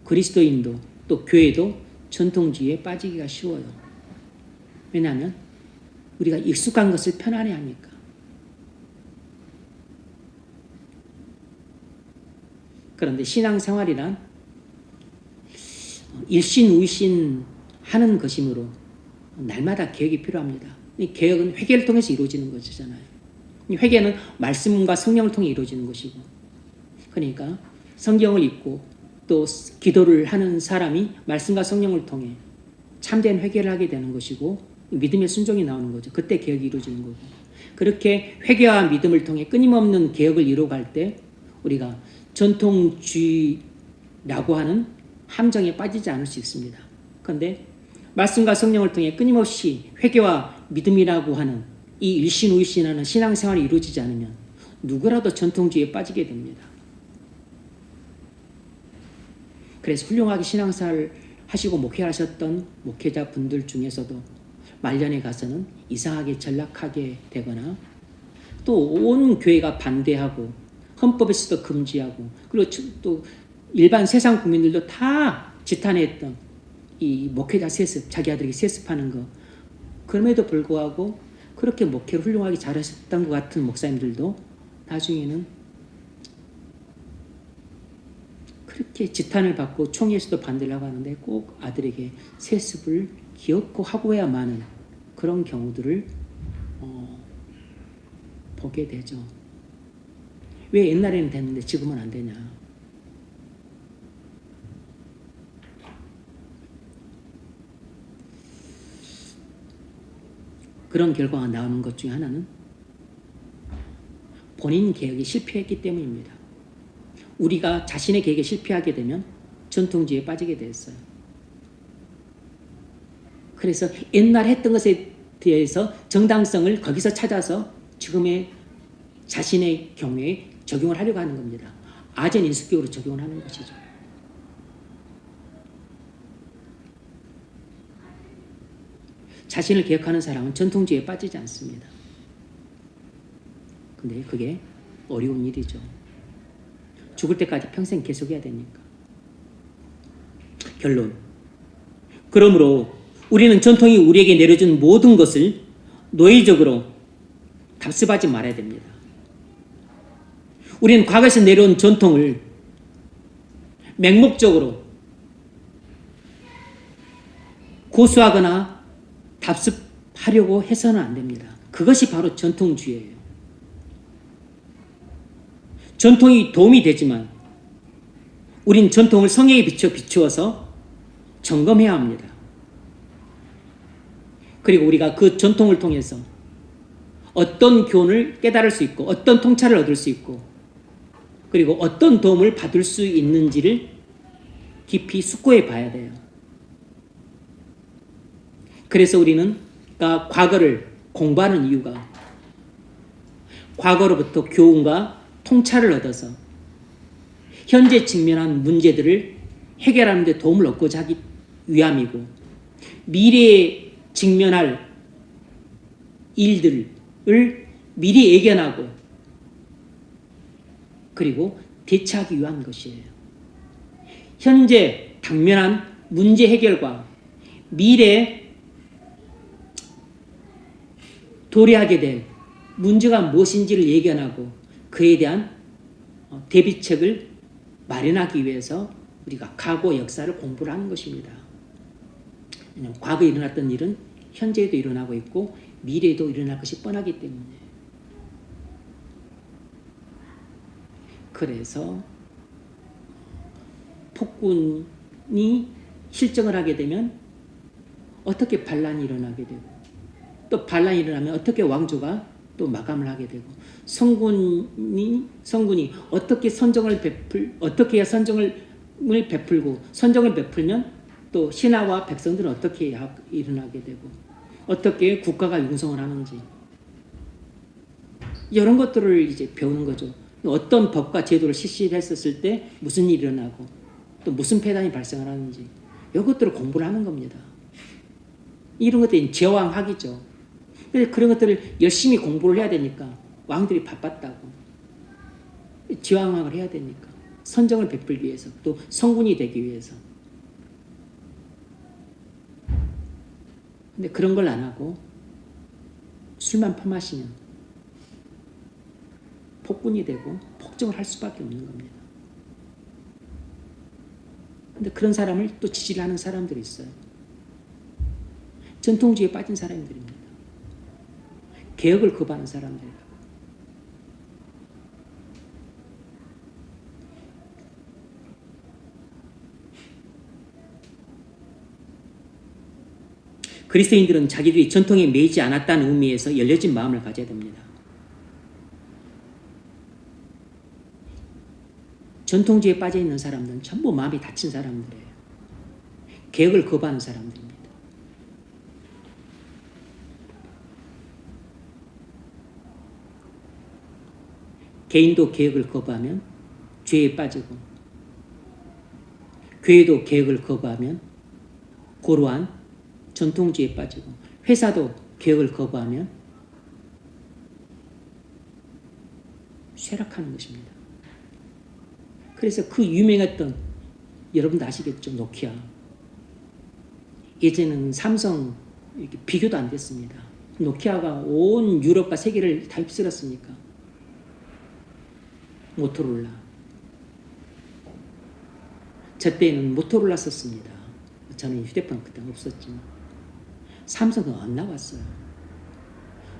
그리스도인도 또 교회도 전통주의에 빠지기가 쉬워요. 왜냐하면 우리가 익숙한 것을 편안해하니까. 그런데 신앙생활이란 일신우신 하는 것이므로 날마다 개혁이 필요합니다. 이 개혁은 회개를 통해서 이루어지는 것이잖아요. 이 회개는 말씀과 성령을 통해 이루어지는 것이고, 그러니까 성경을 읽고 또 기도를 하는 사람이 말씀과 성령을 통해 참된 회개를 하게 되는 것이고 믿음의 순종이 나오는 거죠. 그때 개혁이 이루어지는 거고, 그렇게 회개와 믿음을 통해 끊임없는 개혁을 이루어갈 때 우리가 전통주의라고 하는 함정에 빠지지 않을 수 있습니다. 그런데 말씀과 성령을 통해 끊임없이 회개와 믿음이라고 하는 이 일신우신하는 신앙생활이 이루어지지 않으면 누구라도 전통주의에 빠지게 됩니다. 그래서 훌륭하게 신앙생활을 하시고 목회하셨던 목회자분들 중에서도 말년에 가서는 이상하게 전락하게 되거나 또 온 교회가 반대하고 헌법에서도 금지하고 그리고 또 일반 세상 국민들도 다 지탄했던 이 목회자 세습, 자기 아들에게 세습하는 거, 그럼에도 불구하고 그렇게 목회를 훌륭하게 잘하셨던 것 같은 목사님들도 나중에는 그렇게 지탄을 받고 총회에서도 반대를 하고 하는데 꼭 아들에게 세습을 기어코 하고 해야만은 그런 경우들을 보게 되죠. 왜 옛날에는 됐는데 지금은 안 되냐. 그런 결과가 나오는 것 중에 하나는 본인 개혁이 실패했기 때문입니다. 우리가 자신의 개혁에 실패하게 되면 전통주의에 빠지게 됐어요. 그래서 옛날 했던 것에 대해서 정당성을 거기서 찾아서 지금의 자신의 경우에 적용을 하려고 하는 겁니다. 아전 인수격으로 적용을 하는 것이죠. 자신을 개혁하는 사람은 전통주의에 빠지지 않습니다. 근데 그게 어려운 일이죠. 죽을 때까지 평생 계속해야 되니까. 결론. 그러므로 우리는 전통이 우리에게 내려준 모든 것을 노예적으로 답습하지 말아야 됩니다. 우리는 과거에서 내려온 전통을 맹목적으로 고수하거나 답습하려고 해서는 안 됩니다. 그것이 바로 전통주의예요. 전통이 도움이 되지만 우린 전통을 성경에 비추어서 점검해야 합니다. 그리고 우리가 그 전통을 통해서 어떤 교훈을 깨달을 수 있고 어떤 통찰을 얻을 수 있고 그리고 어떤 도움을 받을 수 있는지를 깊이 숙고해 봐야 돼요. 그래서 우리는 과거를 공부하는 이유가 과거로부터 교훈과 통찰을 얻어서 현재 직면한 문제들을 해결하는 데 도움을 얻고자 하기 위함이고 미래에 직면할 일들을 미리 예견하고 그리고 대처하기 위한 것이에요. 현재 당면한 문제 해결과 미래에 도래하게 될 문제가 무엇인지를 예견하고 그에 대한 대비책을 마련하기 위해서 우리가 과거 역사를 공부를 하는 것입니다. 과거에 일어났던 일은 현재에도 일어나고 있고 미래에도 일어날 것이 뻔하기 때문에. 그래서 폭군이 실정을 하게 되면 어떻게 반란이 일어나게 되고 또 반란이 일어나면 어떻게 왕조가 또 마감을 하게 되고 성군이 어떻게 어떻게 해야 선정을 베풀고 선정을 베풀면 또 신하와 백성들은 어떻게 일어나게 되고 어떻게 국가가 융성을 하는지 이런 것들을 이제 배우는 거죠. 어떤 법과 제도를 실시했었을 때 무슨 일이 일어나고 또 무슨 폐단이 발생을 하는지 이것들을 공부를 하는 겁니다. 이런 것들이 제왕학이죠. 그런 것들을 열심히 공부를 해야 되니까 왕들이 바빴다고. 제왕학을 해야 되니까. 선정을 베풀기 위해서 또 성군이 되기 위해서. 근데 그런 걸 안 하고 술만 퍼마시면 폭군이 되고 폭정을 할 수밖에 없는 겁니다. 근데 그런 사람을 또 지지를 하는 사람들이 있어요. 전통주의에 빠진 사람들입니다. 개혁을 거부하는 사람들이에요. 그리스도인들은 자기들이 전통에 매이지 않았다는 의미에서 열려진 마음을 가져야 됩니다. 전통주의에 빠져있는 사람들은 전부 마음이 닫힌 사람들이에요. 개혁을 거부하는 사람들입니다. 개인도 개혁을 거부하면 죄에 빠지고, 교회도 개혁을 거부하면 고루한 전통주의에 빠지고, 회사도 개혁을 거부하면 쇠락하는 것입니다. 그래서 그 유명했던, 여러분도 아시겠죠? 노키아. 예전에는 삼성 이렇게 비교도 안 됐습니다. 노키아가 온 유럽과 세계를 다 휩쓸었으니까. 모토로라. 저 때는 모토로라 썼습니다. 저는 휴대폰 그때 없었지만. 삼성은 안 나왔어요.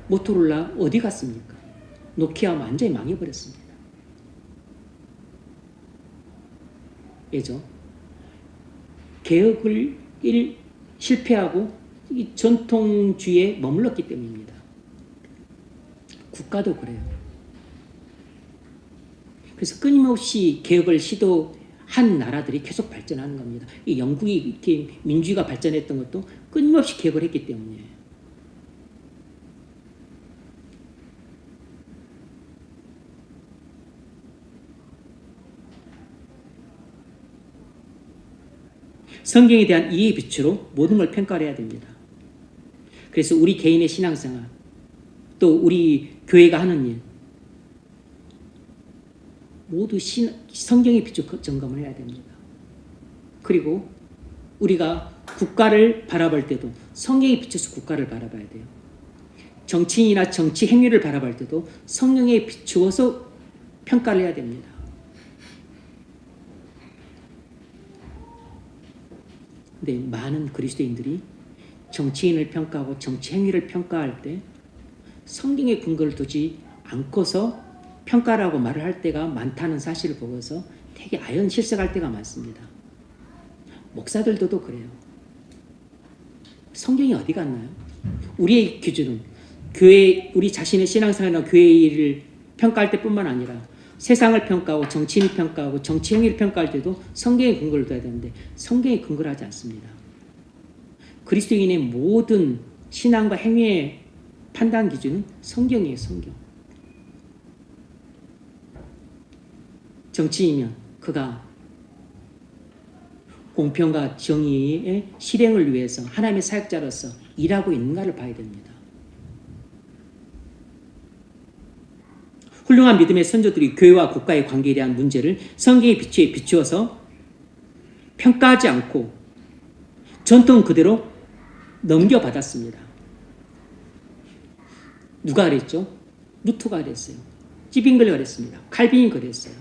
모토로라 어디 갔습니까? 노키아 완전히 망해버렸습니다. 왜죠? 개혁을 실패하고 이 전통주의에 머물렀기 때문입니다. 국가도 그래요. 그래서 끊임없이 개혁을 시도한 나라들이 계속 발전하는 겁니다. 이 영국이 이렇게 민주주의가 발전했던 것도 끊임없이 개혁을 했기 때문이에요. 성경에 대한 이해의 빛으로 모든 걸 평가를 해야 됩니다. 그래서 우리 개인의 신앙생활, 또 우리 교회가 하는 일, 모두 성경의 빛으로 점검을 해야 됩니다. 그리고 우리가 국가를 바라볼 때도 성경의 빛에서 국가를 바라봐야 돼요. 정치인이나 정치 행위를 바라볼 때도 성경에 비추어서 평가를 해야 됩니다. 근데 많은 그리스도인들이 정치인을 평가하고 정치 행위를 평가할 때 성경의 근거를 두지 않고서 평가라고 말을 할 때가 많다는 사실을 보고서 되게 아연 실색할 때가 많습니다. 목사들도 그래요. 성경이 어디 갔나요? 우리의 기준은 교회, 우리 자신의 신앙생활이나 교회 일을 평가할 때뿐만 아니라 세상을 평가하고 정치인을 평가하고 정치 행위를 평가할 때도 성경의 근거를 둬야 되는데 성경의 근거를 하지 않습니다. 그리스도인의 모든 신앙과 행위의 판단 기준은 성경이에요. 성경. 정치인이면 그가 공평과 정의의 실행을 위해서 하나님의 사역자로서 일하고 있는가를 봐야 됩니다. 훌륭한 믿음의 선조들이 교회와 국가의 관계에 대한 문제를 성경의 빛에 비추어서 평가하지 않고 전통 그대로 넘겨받았습니다. 누가 그랬죠? 루터가 그랬어요. 찌빙글가 그랬습니다. 칼빈이 그랬어요.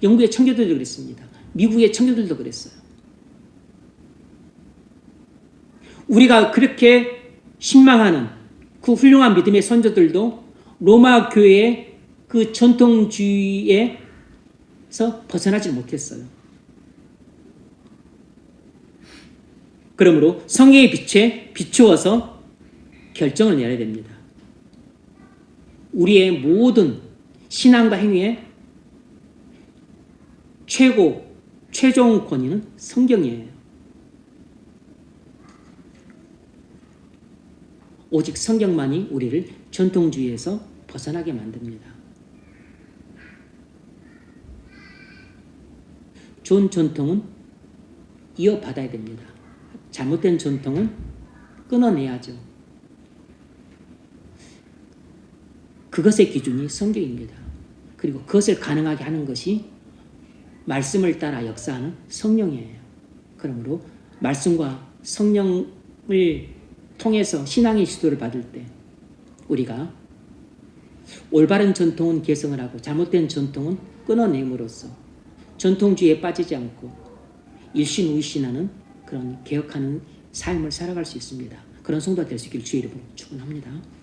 영국의 청교도들도 그랬습니다. 미국의 청교도들도 그랬어요. 우리가 그렇게 신망하는 그 훌륭한 믿음의 선조들도 로마 교회의 그 전통주의에서 벗어나지 못했어요. 그러므로 성경의 빛에 비추어서 결정을 내야 됩니다. 우리의 모든 신앙과 행위의 최종 권위는 성경이에요. 오직 성경만이 우리를 전통주의에서 벗어나게 만듭니다. 좋은 전통은 이어받아야 됩니다. 잘못된 전통은 끊어내야죠. 그것의 기준이 성경입니다. 그리고 그것을 가능하게 하는 것이 말씀을 따라 역사하는 성령이에요. 그러므로 말씀과 성령을 통해서 신앙의 지도를 받을 때 우리가 올바른 전통은 개성을 하고 잘못된 전통은 끊어냄으로써 전통주의에 빠지지 않고 일신우이신하는 그런 개혁하는 삶을 살아갈 수 있습니다. 그런 성도가 될 수 있기를 주의 이름으로 축원합니다.